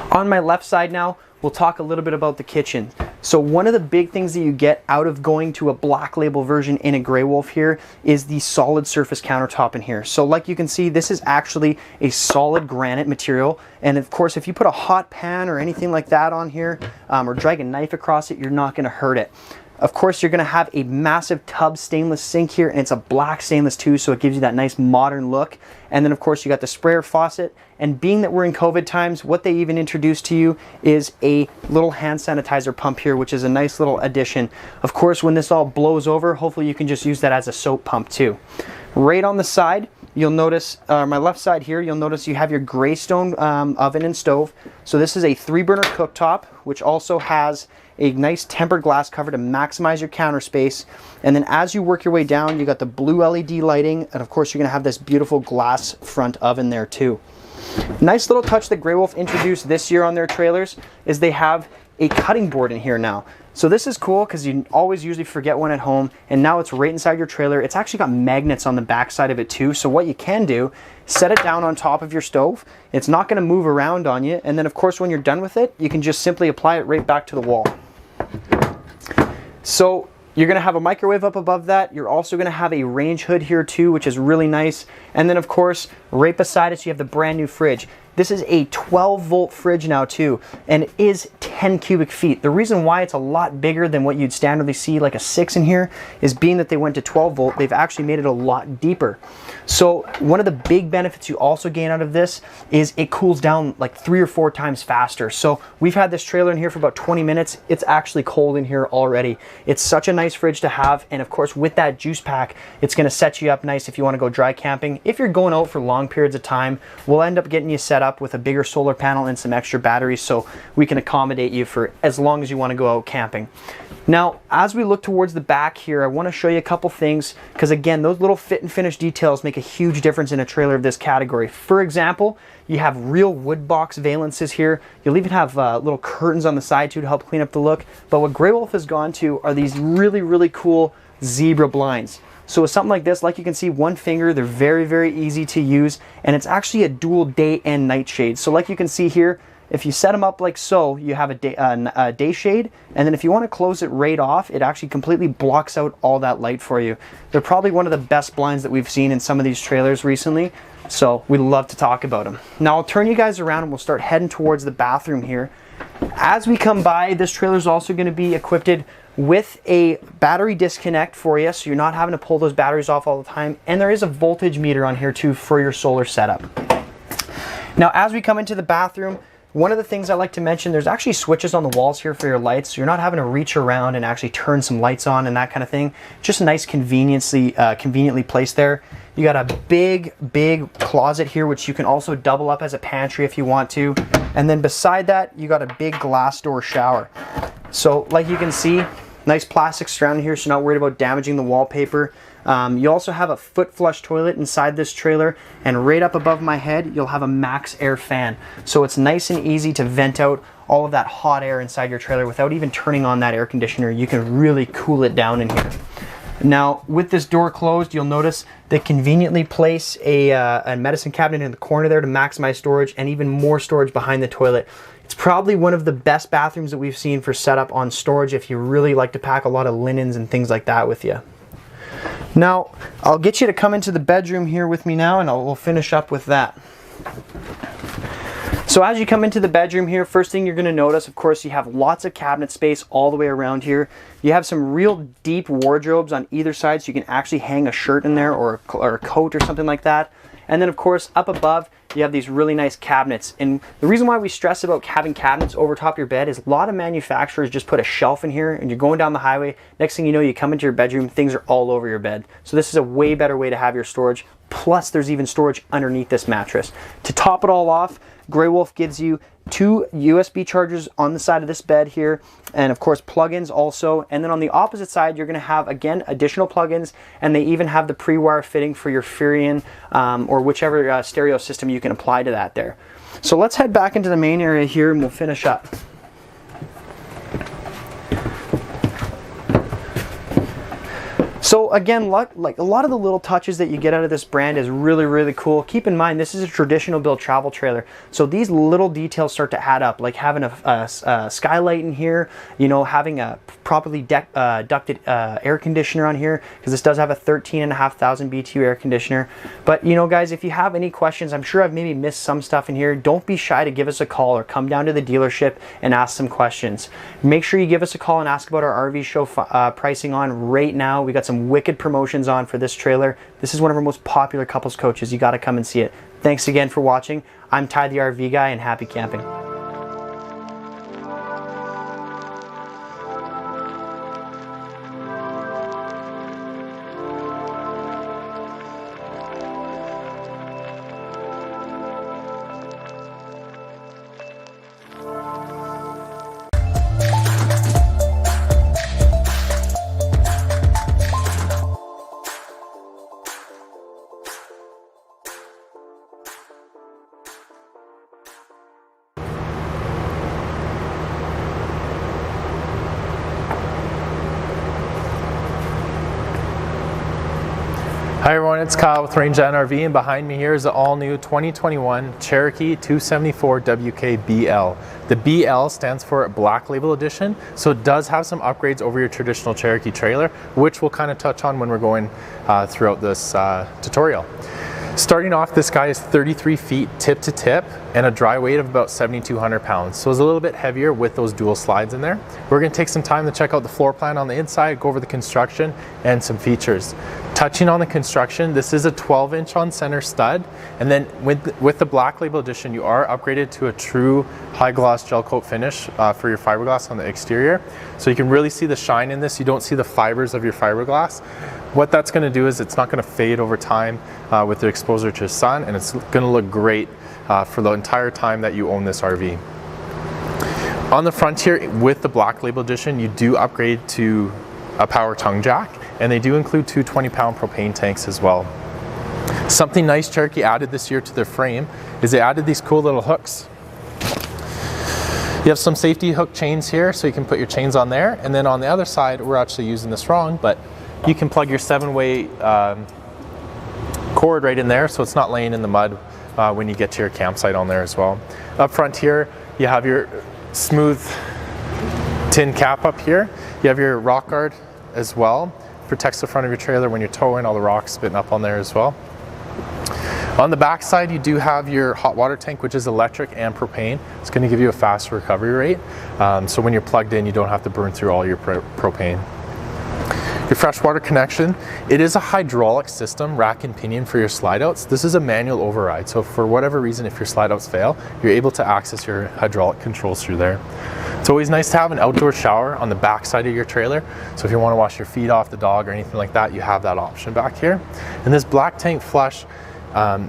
On my left side now, we'll talk a little bit about the kitchen. So one of the big things that you get out of going to a black label version in a Grey Wolf here is the solid surface countertop in here. So like you can see, this is actually a solid granite material. And of course, if you put a hot pan or anything like that on here, or drag a knife across it, you're not gonna hurt it. Of course, you're going to have a massive tub stainless sink here, and it's a black stainless too, so it gives you that nice modern look. And then of course you got the sprayer faucet, and being that we're in COVID times, what they even introduced to you is a little hand sanitizer pump here, which is a nice little addition. Of course, when this all blows over, hopefully you can just use that as a soap pump too. Right on the side, you'll notice, my left side here, you'll notice you have your Greystone oven and stove. So this is a 3-burner cooktop, which also has a nice tempered glass cover to maximize your counter space. And then as you work your way down, you got the blue LED lighting, and of course you're gonna have this beautiful glass front oven there too. Nice little touch that Grey Wolf introduced this year on their trailers is they have a cutting board in here now. So this is cool because you always usually forget one at home, and now it's right inside your trailer. It's actually got magnets on the back side of it too, so what you can do, set it down on top of your stove. It's not going to move around on you, and then of course when you're done with it, you can just simply apply it right back to the wall. So you're going to have a microwave up above that. You're also going to have a range hood here too, which is really nice. And then of course, right beside it, you have the brand new fridge. This is a 12-volt fridge now too, and it is 10 cubic feet. The reason why it's a lot bigger than what you'd standardly see like a 6 in here is being that they went to 12-volt, they've actually made it a lot deeper. So one of the big benefits you also gain out of this is it cools down like 3 or 4 times faster. So we've had this trailer in here for about 20 minutes. It's actually cold in here already. It's such a nice fridge to have, and of course with that juice pack, it's gonna set you up nice if you wanna go dry camping. If you're going out for long periods of time, we'll end up getting you set up up with a bigger solar panel and some extra batteries, so we can accommodate you for as long as you want to go out camping. Now, as we look towards the back here, I want to show you a couple things, because again, those little fit and finish details make a huge difference in a trailer of this category. For example, you have real wood box valances here. You'll even have little curtains on the side too to help clean up the look. But what Grey Wolf has gone to are these really, really cool zebra blinds. So with something like this, like you can see, one finger, they're very, very easy to use, and it's actually a dual day and night shade. So like you can see here, if you set them up like so, you have a day shade, and then if you want to close it right off, it actually completely blocks out all that light for you. They're probably one of the best blinds that we've seen in some of these trailers recently, so we love to talk about them. Now I'll turn you guys around and we'll start heading towards the bathroom here. As we come by, this trailer is also going to be equipped with a battery disconnect for you, so you're not having to pull those batteries off all the time, and there is a voltage meter on here too for your solar setup. Now as we come into the bathroom, one of the things I like to mention, there's actually switches on the walls here for your lights, so you're not having to reach around and actually turn some lights on and that kind of thing. Just a nice conveniently placed there. You got a big closet here, which you can also double up as a pantry if you want to. And then beside that, you got a big glass door shower. So like you can see, nice plastic surrounding here, so you're not worried about damaging the wallpaper. You also have a foot flush toilet inside this trailer, and right up above my head you'll have a max air fan, so it's nice and easy to vent out all of that hot air inside your trailer without even turning on that air conditioner. You can really cool it down in here. Now with this door closed, you'll notice they conveniently place a medicine cabinet in the corner there to maximize storage, and even more storage behind the toilet. It's probably one of the best bathrooms that we've seen for setup on storage if you really like to pack a lot of linens and things like that with you. Now, I'll get you to come into the bedroom here with me now, and we'll finish up with that. So as you come into the bedroom here, first thing you're going to notice, of course, you have lots of cabinet space all the way around here. You have some real deep wardrobes on either side, so you can actually hang a shirt in there or a coat or something like that. And then, of course, up above, you have these really nice cabinets. And the reason why we stress about having cabinets over top your bed is a lot of manufacturers just put a shelf in here, and you're going down the highway. Next thing you know, you come into your bedroom, things are all over your bed. So this is a way better way to have your storage. Plus, there's even storage underneath this mattress. To top it all off, Grey Wolf gives you 2 USB chargers on the side of this bed here, and of course plugins also. And then on the opposite side, you're going to have, again, additional plugins, and they even have the pre-wire fitting for your Furion or whichever stereo system you can apply to that there. So let's head back into the main area here and we'll finish up. So again, like a lot of the little touches that you get out of this brand is really, really cool. Keep in mind, this is a traditional build travel trailer. So these little details start to add up, like having a skylight in here, you know, having a properly ducted air conditioner on here, because this does have a 13,500 BTU air conditioner. But you know, guys, if you have any questions, I'm sure I've maybe missed some stuff in here. Don't be shy to give us a call or come down to the dealership and ask some questions. Make sure you give us a call and ask about our RV show pricing on right now. We got some wicked promotions on for this trailer. This is one of our most popular couples coaches. You got to come and see it. Thanks again for watching. I'm Ty the RV Guy, and happy camping. Hi everyone, it's Kyle with Range End RV, and behind me here is the all-new 2021 Cherokee 274 Wkbl. The BL stands for Black Label Edition, so it does have some upgrades over your traditional Cherokee trailer, which we'll kind of touch on when we're going throughout this tutorial. Starting off, this guy is 33 feet tip to tip and a dry weight of about 7,200 pounds. So it's a little bit heavier with those dual slides in there. We're going to take some time to check out the floor plan on the inside, go over the construction and some features. Touching on the construction, this is a 12-inch on center stud, and then with the Black Label Edition, you are upgraded to a true high gloss gel coat finish for your fiberglass on the exterior. So you can really see the shine in this. You don't see the fibers of your fiberglass. What that's going to do is it's not going to fade over time with the exposure to sun, and it's going to look great for the entire time that you own this RV. On the front here, with the Black Label Edition, you do upgrade to a power tongue jack, and they do include 2 20-pound propane tanks as well. Something nice Cherokee added this year to their frame is they added these cool little hooks. You have some safety hook chains here, so you can put your chains on there, and then on the other side, we're actually using this wrong, but you can plug your 7-way cord right in there, so it's not laying in the mud when you get to your campsite on there as well. Up front here, you have your smooth tin cap up here. You have your rock guard as well. Protects the front of your trailer when you're towing, all the rocks spitting up on there as well. On the back side, you do have your hot water tank, which is electric and propane. It's going to give you a faster recovery rate. So when you're plugged in, you don't have to burn through all your propane. Your freshwater connection, it is a hydraulic system, rack and pinion for your slide outs. This is a manual override. So for whatever reason, if your slide outs fail, you're able to access your hydraulic controls through there. It's always nice to have an outdoor shower on the back side of your trailer. So if you want to wash your feet off the dog or anything like that, you have that option back here. And this black tank flush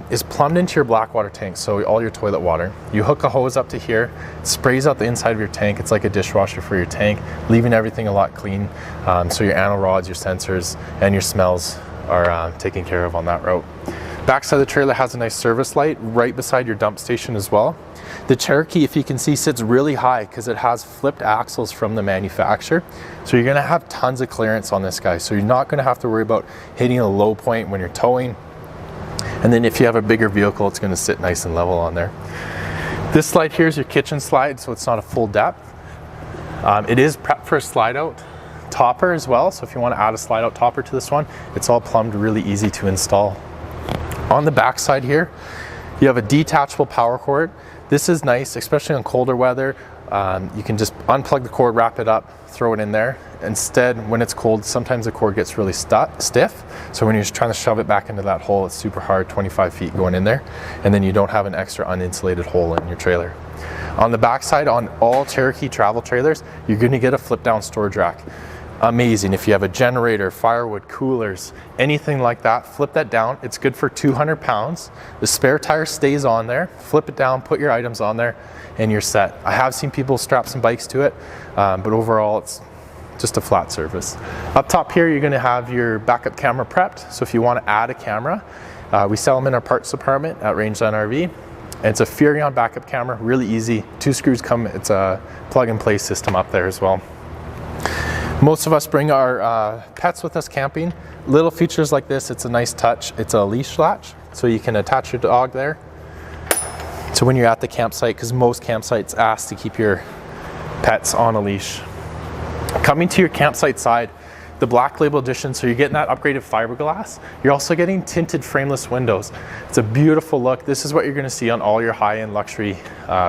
is plumbed into your black water tank, so all your toilet water. You hook a hose up to here, it sprays out the inside of your tank. It's like a dishwasher for your tank, leaving everything a lot clean. So your anno rods, your sensors, and your smells are taken care of on that route. Backside of the trailer has a nice service light right beside your dump station as well. The Cherokee, if you can see, sits really high because it has flipped axles from the manufacturer. So you're gonna have tons of clearance on this guy. So you're not gonna have to worry about hitting a low point when you're towing. And then if you have a bigger vehicle, it's going to sit nice and level on there. This slide here is your kitchen slide, so it's not a full depth. It is prepped for a slide out topper as well, so if you want to add a slide out topper to this one, it's all plumbed, really easy to install. On the back side here, you have a detachable power cord. This is nice, especially on colder weather. You can just unplug the cord, wrap it up, throw it in there. Instead, when it's cold, sometimes the cord gets really stiff. So when you're just trying to shove it back into that hole, it's super hard, 25 feet going in there. And then you don't have an extra uninsulated hole in your trailer. On the back side, on all Cherokee travel trailers, you're gonna get a flip down storage rack. Amazing. If you have a generator, firewood, coolers, anything like that, flip that down. It's good for 200 pounds. The spare tire stays on there. Flip it down, put your items on there, and you're set. I have seen people strap some bikes to it, but overall it's just a flat surface. Up top here, you're gonna have your backup camera prepped. So if you wanna add a camera, we sell them in our parts department at Rangeline RV. And it's a Furrion backup camera, really easy. 2 screws come, it's a plug and play system up there as well. Most of us bring our pets with us camping. Little features like this, it's a nice touch. It's a leash latch, so you can attach your dog there. So when you're at the campsite, because most campsites ask to keep your pets on a leash. Coming to your campsite side, the Black Label Edition, so you're getting that upgraded fiberglass. You're also getting tinted frameless windows. It's a beautiful look. This is what you're gonna see on all your high-end luxury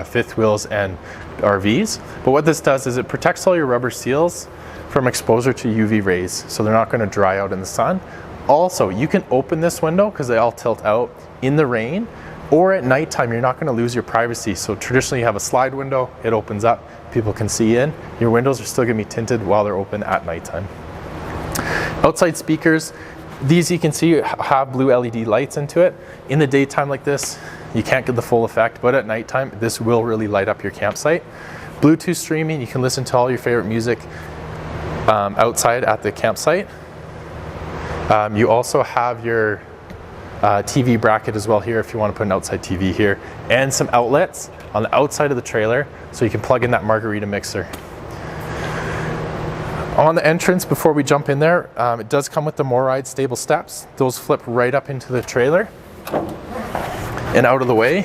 fifth wheels and RVs. But what this does is it protects all your rubber seals from exposure to UV rays, so they're not gonna dry out in the sun. Also, you can open this window because they all tilt out in the rain, or at nighttime, you're not gonna lose your privacy. So traditionally you have a slide window, it opens up, people can see in. Your windows are still gonna be tinted while they're open at nighttime. Outside speakers, these you can see have blue LED lights into it. In the daytime like this, you can't get the full effect, but at nighttime, this will really light up your campsite. Bluetooth streaming, you can listen to all your favorite music outside at the campsite. You also have your TV bracket as well here if you want to put an outside TV here, and some outlets on the outside of the trailer so you can plug in that margarita mixer. On the entrance, before we jump in there, it does come with the MORryde stable steps. Those flip right up into the trailer and out of the way.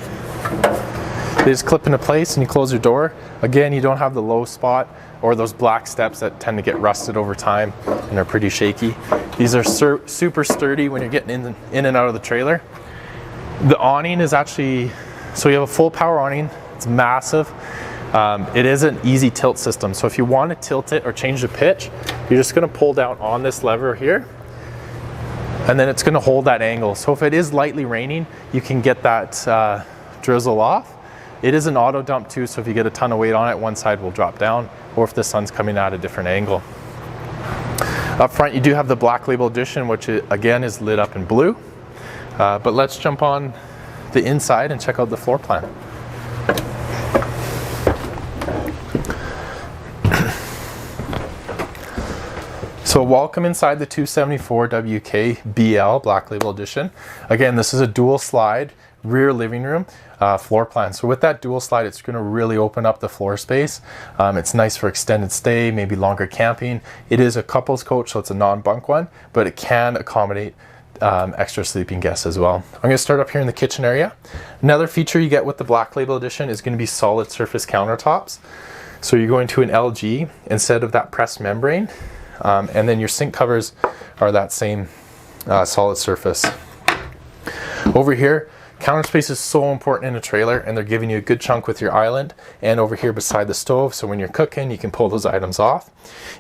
They just clip into place and you close your door. Again, you don't have the low spot or those black steps that tend to get rusted over time and are pretty shaky. These are super sturdy when you're getting in and out of the trailer. The awning is actually, so you have a full power awning, it's massive. It is an easy tilt system. So if you want to tilt it or change the pitch, you're just going to pull down on this lever here, and then it's going to hold that angle. So if it is lightly raining, you can get that drizzle off. It is an auto dump too, so if you get a ton of weight on it, one side will drop down, or if the sun's coming at a different angle. Up front, you do have the Black Label Edition, which again is lit up in blue. But let's jump on the inside and check out the floor plan. So welcome inside the 274 Wkbl Black Label Edition. Again, this is a dual slide rear living room floor plan. So with that dual slide, it's going to really open up the floor space. It's nice for extended stay, maybe longer camping. It is a couples coach, so it's a non-bunk one, but it can accommodate extra sleeping guests as well. I'm going to start up here in the kitchen area. Another feature you get with the Black Label Edition is going to be solid surface countertops. So you're going to an LG instead of that pressed membrane. And then your sink covers are that same solid surface. Over here, counter space is so important in a trailer, and they're giving you a good chunk with your island and over here beside the stove, so when you're cooking you can pull those items off.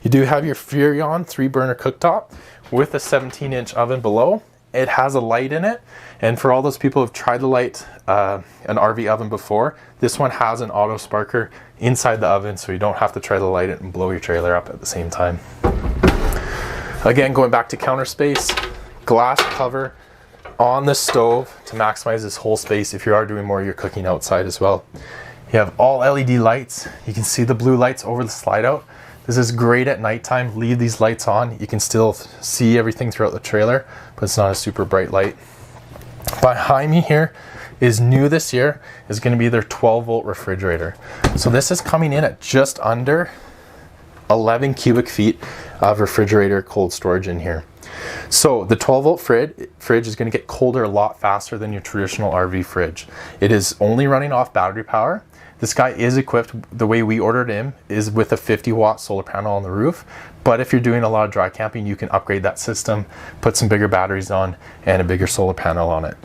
You do have your Furrion 3-burner cooktop with a 17-inch oven below. It has a light in it, and for all those people who've tried to light an RV oven before, this one has an auto sparker inside the oven, so you don't have to try to light it and blow your trailer up at the same time. Again, going back to counter space, glass cover on the stove to maximize this whole space if you are doing more of your cooking outside as well. You have all LED lights. You can see the blue lights over the slide out. This is great at nighttime. Leave these lights on. You can still see everything throughout the trailer, but it's not a super bright light. Behind me here is new this year, is going to be their 12-volt refrigerator. So this is coming in at just under 11 cubic feet of refrigerator cold storage in here. So the 12-volt fridge is going to get colder a lot faster than your traditional RV fridge. It is only running off battery power. This guy is equipped, the way we ordered him, is with a 50-watt solar panel on the roof. But if you're doing a lot of dry camping, you can upgrade that system, put some bigger batteries on, and a bigger solar panel on it.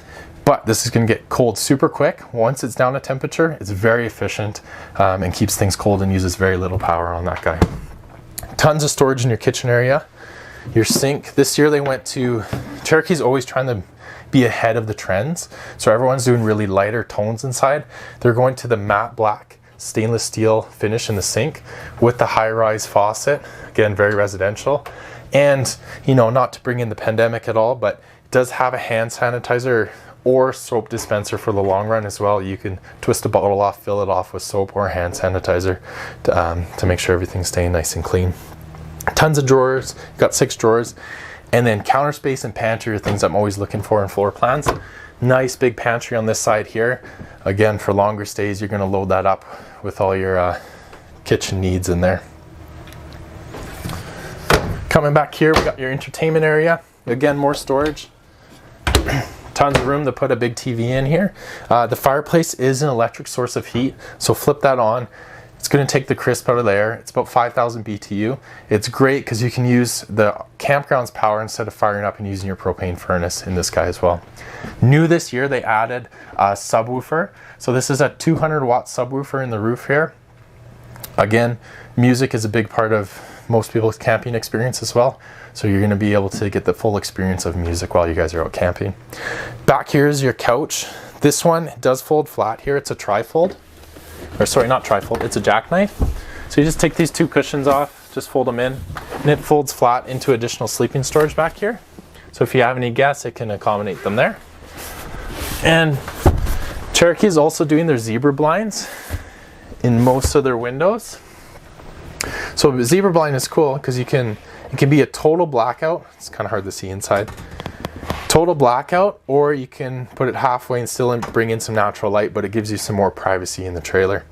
But this is going to get cold super quick. Once it's down to temperature, it's very efficient and keeps things cold and uses very little power on that guy. Tons of storage in your kitchen area. Your sink, this year they went to, Cherokee's always trying to be ahead of the trends. So everyone's doing really lighter tones inside. They're going to the matte black stainless steel finish in the sink with the high-rise faucet. Again, very residential. And, you know, not to bring in the pandemic at all, but it does have a hand sanitizer or soap dispenser for the long run as well. You can twist a bottle off, fill it off with soap or hand sanitizer to make sure everything's staying nice and clean. Tons of drawers, got 6 drawers, and then counter space and pantry are things I'm always looking for in floor plans. Nice big pantry on this side here. Again, for longer stays, you're going to load that up with all your kitchen needs in there. Coming back here, we got your entertainment area. Again, more storage. Tons of room to put a big TV in here. The fireplace is an electric source of heat, so flip that on. It's going to take the crisp out of there. It's about 5,000 BTU. It's great because you can use the campground's power instead of firing up and using your propane furnace in this guy as well. New this year, they added a subwoofer. So this is a 200-watt subwoofer in the roof here. Again, music is a big part of most people's camping experience as well. So you're going to be able to get the full experience of music while you guys are out camping. Back here is your couch. This one does fold flat here. It's a tri-fold. Or sorry, not tri-fold, it's a jackknife. So you just take these 2 cushions off, just fold them in, and it folds flat into additional sleeping storage back here. So if you have any guests, it can accommodate them there. And Cherokee is also doing their zebra blinds in most of their windows. So the zebra blind is cool because it can be a total blackout. It's kind of hard to see inside. Total blackout, or you can put it halfway and still bring in some natural light, but it gives you some more privacy in the trailer.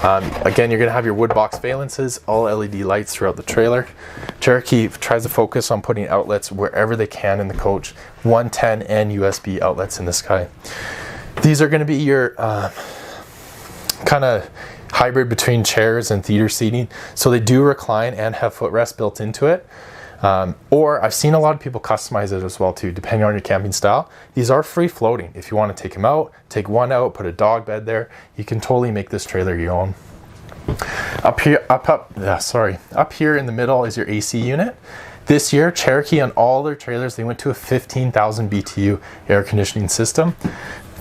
Again, you're going to have your wood box valances, all LED lights throughout the trailer. Cherokee tries to focus on putting outlets wherever they can in the coach, 110 and USB outlets in this guy. These are going to be your kind of hybrid between chairs and theater seating. So they do recline and have footrest built into it. Or I've seen a lot of people customize it as well too, depending on your camping style. These are free floating. If you want to take them out, take one out, put a dog bed there, you can totally make this trailer your own. Up here in the middle is your AC unit. This year, Cherokee on all their trailers, they went to a 15,000 BTU air conditioning system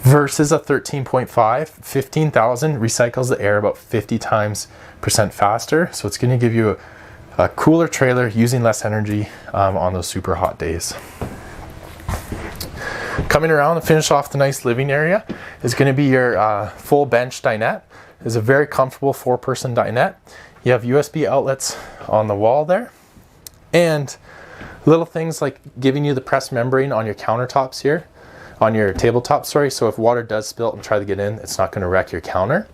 versus a 13.5. 15,000 recycles the air about 50% faster. So it's going to give you a cooler trailer using less energy on those super hot days. Coming around to finish off the nice living area is going to be your full bench dinette. It's a very comfortable 4-person dinette. You have USB outlets on the wall there, and little things like giving you the pressed membrane on your countertops here, on your tabletop, sorry, so if water does spill and try to get in, it's not going to wreck your counter.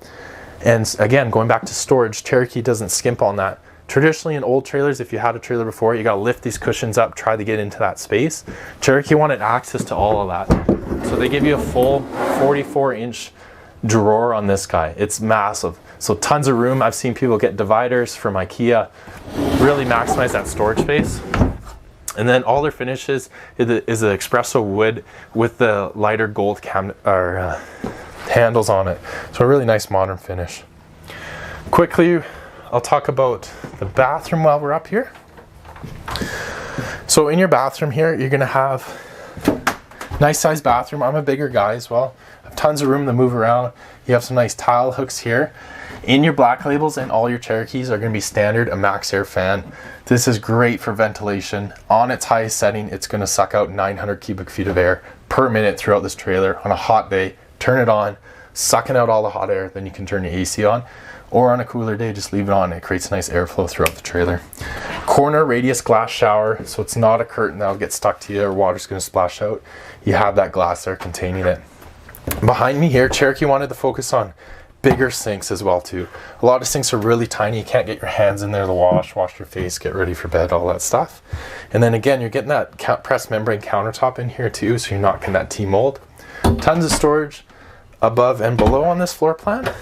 And again, going back to storage, Cherokee doesn't skimp on that. Traditionally in old trailers, if you had a trailer before, you got to lift these cushions up, try to get into that space. Cherokee wanted access to all of that. So they give you a full 44-inch drawer on this guy. It's massive. So tons of room. I've seen people get dividers from IKEA, really maximize that storage space. And then all their finishes is an espresso wood with the lighter gold handles on it. So a really nice modern finish. Quickly, I'll talk about the bathroom while we're up here. So in your bathroom here, you're gonna have nice sized bathroom. I'm a bigger guy as well. I have tons of room to move around. You have some nice tile hooks here. In your black labels and all your Cherokees are gonna be standard a max air fan. This is great for ventilation. On its highest setting, it's gonna suck out 900 cubic feet of air per minute throughout this trailer. On a hot day, turn it on, sucking out all the hot air, then you can turn your AC on. Or on a cooler day, just leave it on. It creates nice airflow throughout the trailer. Corner radius glass shower, so it's not a curtain that'll get stuck to you or water's gonna splash out. You have that glass there containing it. Behind me here, Cherokee wanted to focus on bigger sinks as well too. A lot of sinks are really tiny. You can't get your hands in there to wash your face, get ready for bed, all that stuff. And then again, you're getting that pressed membrane countertop in here too, so you're not getting that T-mold. Tons of storage above and below on this floor plan.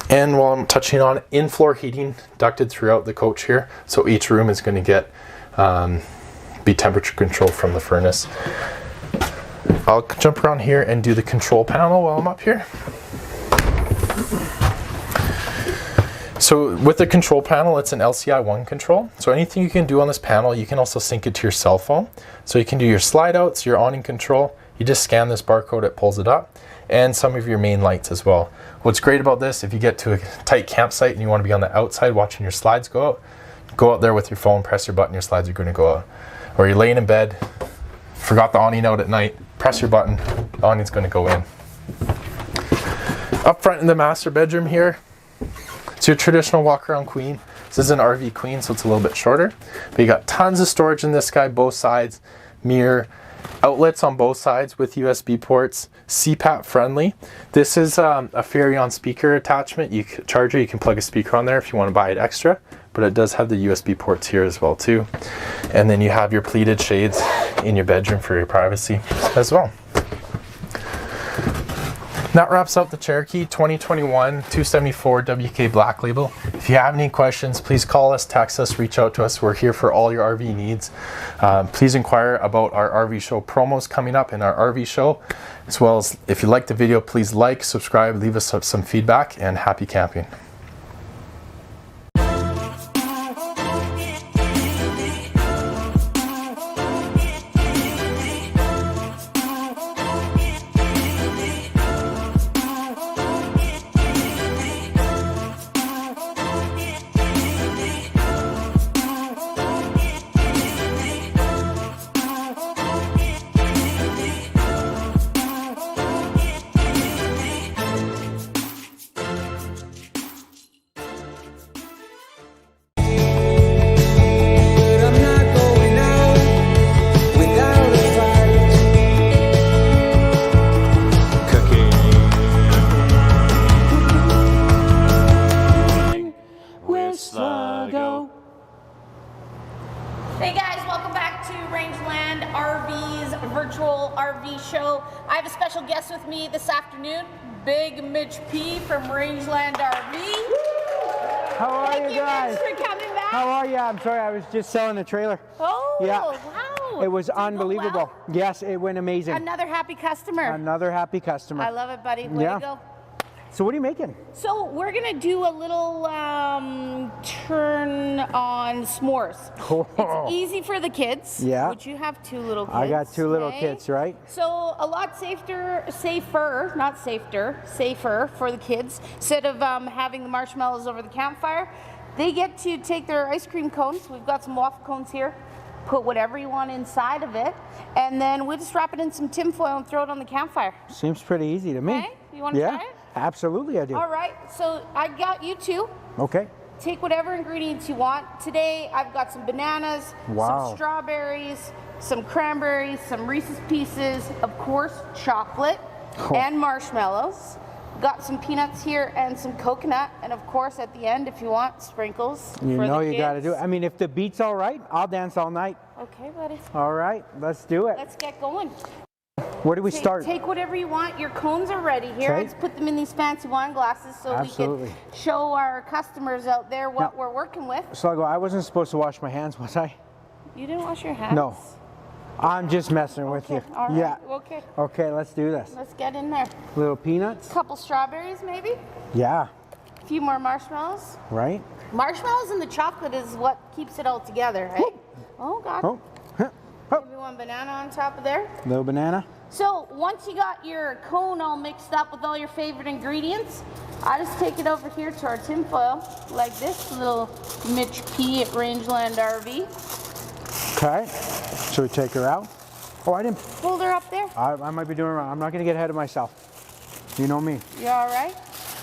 And while I'm touching on in-floor heating ducted throughout the coach here, so each room is going to get be temperature controlled from the furnace. I'll jump around here and do the control panel while I'm up here. So with the control panel, it's an LCI 1 control. So anything you can do on this panel, you can also sync it to your cell phone. So you can do your slide outs, your awning control. You just scan this barcode, it pulls it up, and some of your main lights as well. What's great about this, if you get to a tight campsite and you want to be on the outside watching your slides go out there with your phone, press your button, your slides are going to go out. Or you're laying in bed, forgot the awning out at night, press your button, the awning's going to go in. Up front in the master bedroom here, it's your traditional walk-around queen. This is an RV queen, so it's a little bit shorter. But you got tons of storage in this guy, both sides, mirror, outlets on both sides with USB ports, CPAP friendly. This is a Furrion speaker attachment. Charger, you can plug a speaker on there if you want to buy it extra, but it does have the USB ports here as well too. And then you have your pleated shades in your bedroom for your privacy as well. That wraps up the Cherokee 2021 274 WK Black Label. If you have any questions, please call us, text us, reach out to us. We're here for all your RV needs. Please inquire about our RV show promos coming up in our RV show, as well as if you like the video, please like, subscribe, leave us some feedback, and happy camping. Hey guys, welcome back to Rangeland RV's virtual RV show. I have a special guest with me this afternoon, Big Mitch P from Rangeland RV. How are you guys? Thank you, Mitch, for coming back. How are you? I'm sorry, I was just selling the trailer. Oh, yeah. Wow. It was Did it go unbelievable. well? Yes, it went amazing. Another happy customer. Another happy customer. I love it, buddy. Way Yeah. to go. So what are you making? So we're gonna do a little turn on s'mores. Oh. It's easy for the kids. Yeah. Which you have two little kids. I got two little okay? kids, right? So a lot safer for the kids. Instead of having the marshmallows over the campfire, they get to take their ice cream cones. We've got some waffle cones here. put whatever you want inside of it, and then we just wrap it in some tin foil and throw it on the campfire. Seems pretty easy to me. Okay, you want to try it? Absolutely I do. All right, so I got you two. Okay. Take whatever ingredients you want. Today I've got some bananas, Wow. some strawberries, some cranberries, some Reese's Pieces, of course chocolate, and marshmallows. Got some peanuts here and some coconut, and of course at the end, if you want, sprinkles. You for know the you kids. got to do it. I mean, if the beat's all right, I'll dance all night. Okay, buddy. All right, let's do it. Let's get going. Where do we start? Take whatever you want. Your cones are ready here. Okay. Let's put them in these fancy wine glasses so Absolutely. we can show our customers out there what we're working with. So I go, I wasn't supposed to wash my hands, was I? You didn't wash your hands? No. I'm just messing with you. All right. Yeah. Okay. Okay, let's do this. Let's get in there. Little peanuts. Couple strawberries, maybe. Yeah. A few more marshmallows. Right? Marshmallows and the chocolate is what keeps it all together, right? Oh God. Oh. Huh. Oh. Maybe one banana on top of there. Little banana. So once you got your cone all mixed up with all your favorite ingredients, I just take it over here to our tin foil, like this little Mitch P at Rangeland RV. Okay. So we take her out. Oh, I didn't. Hold her up there. I might be doing it wrong. I'm not going to get ahead of myself. You know me. You all right?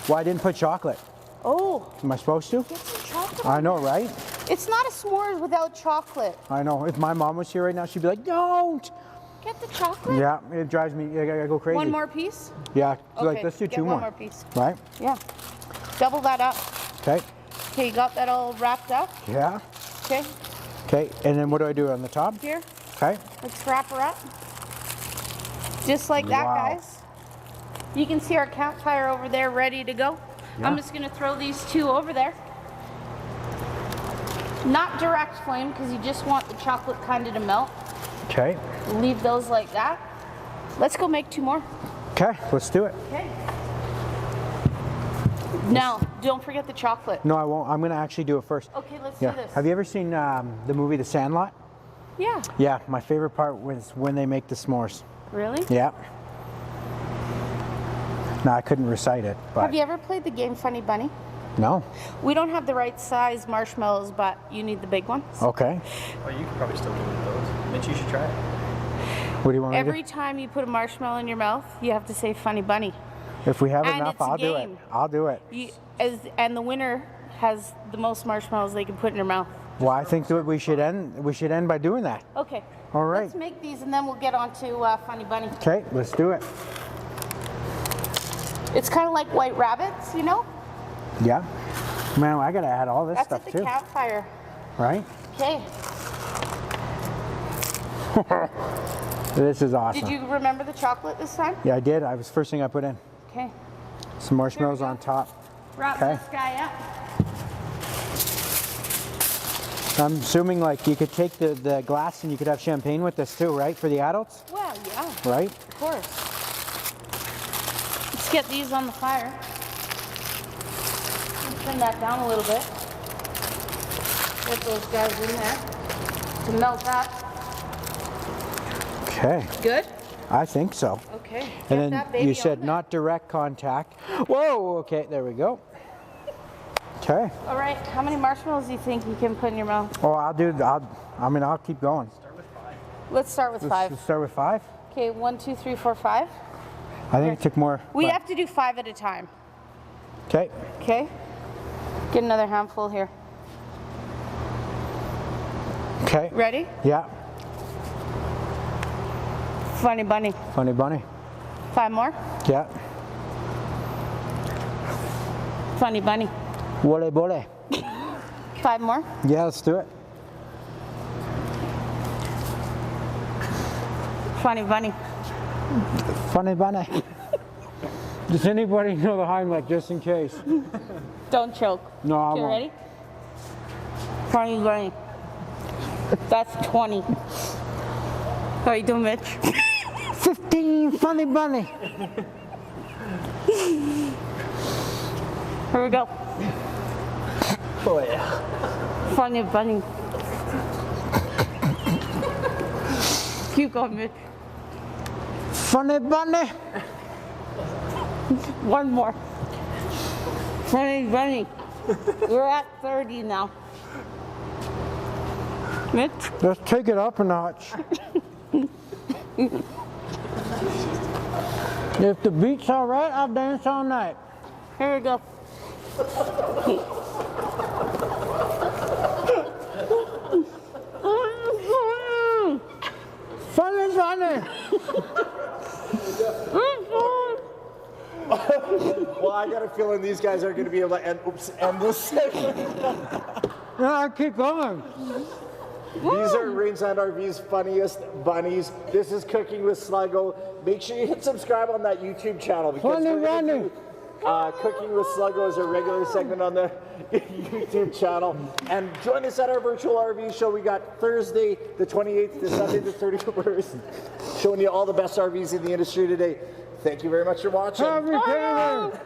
Well, I didn't put chocolate. Oh, Am I supposed to? get some chocolate. I know, right? It's not a s'mores without chocolate. I know. If my mom was here right now, she'd be like, don't. Get the chocolate. Yeah, it drives me, I go crazy. One more piece? Yeah, Okay, like let's do get two one more. more piece. Right? Yeah. Double that up. Okay. Okay, you got that all wrapped up? Yeah. Okay, Okay, and then what do I do on the top? here. Okay. Let's wrap her up. Just like that, Wow. guys. You can see our campfire over there ready to go. I'm just gonna throw these two over there. Not direct flame, because you just want the chocolate kind of to melt. Okay. Leave those like that. Let's go make two more. Okay, let's do it. Okay. Now, don't forget the chocolate. No, I won't. I'm going to actually do it first. Okay, let's Yeah. do this. Have you ever seen the movie The Sandlot? Yeah. Yeah, my favorite part was when they make the s'mores. Really? Yeah. No, I couldn't recite it, but Have you ever played the game Funny Bunny? no. We don't have the right size marshmallows, but you need the big ones. Okay. Oh, you could probably still do those. Mitch, you should try it. What do you want me to Every time you put a marshmallow in your mouth, you have to say Funny Bunny. do? If we have and enough, it's a I'll do it. game. I'll do it. And the winner has the most marshmallows they can put in their mouth. Well, I think that we should end by doing that. Okay. All right. Let's make these and then we'll get on to Funny Bunny. Okay, let's do it. It's kind of like White Rabbits, you know? Yeah. Man, I gotta add all this That's stuff at the too. campfire. Right? Okay. This is awesome. Did you remember the chocolate this time? Yeah, I did. I was first thing I put in. Okay. Some marshmallows Here we on go. top. Wrap Okay. this guy up. I'm assuming like you could take the glass and you could have champagne with this too, right? For the adults, Well, yeah, right? of course. Let's get these on the fire. Turn that down a little bit. Get those guys in there to melt that. Okay, Good? I think so. Okay. Get And then that baby you said on there. not direct contact. Whoa, okay, there we go. Okay. All right, how many marshmallows do you think you can put in your mouth? Oh, I'll keep going. Let's start with Let's 5. start with 5. Okay, 1, 2, 3, 4, 5. I think it took more. We but- have to do 5 at a time. Okay. Okay? Get another handful here. Okay. Ready? Yeah. Funny Bunny. Funny bunny. 5 more. Yeah. Funny Bunny. Wole bole. 5 more. Yeah, let's do it. Funny Bunny. Funny bunny. Does anybody know the Heimlich, just in case? Don't choke. No, I Okay, won't. ready? Funny Bunny. That's 20. How you doing, Mitch? 15, funny bunny. Here we go. Oh, yeah. Funny Bunny. Keep going, Mitch. Funny bunny. 1 more. Funny Bunny. We're at 30 now. Let's take it up a notch. If the beat's all right, I'll dance all night. Here we go. Funny, funny. Well, I got a feeling these guys are going to be able to end this segment. No, I keep going. These are Rangeland RV's funniest bunnies. This is Cooking with Sluggo. Make sure you hit subscribe on that YouTube channel because we're gonna do, Cooking with Sluggo is a regular segment on the YouTube channel. And join us at our virtual RV show. We got Thursday the 28th to Sunday the 31st, showing you all the best RVs in the industry today. Thank you very much for watching. Happy Canada.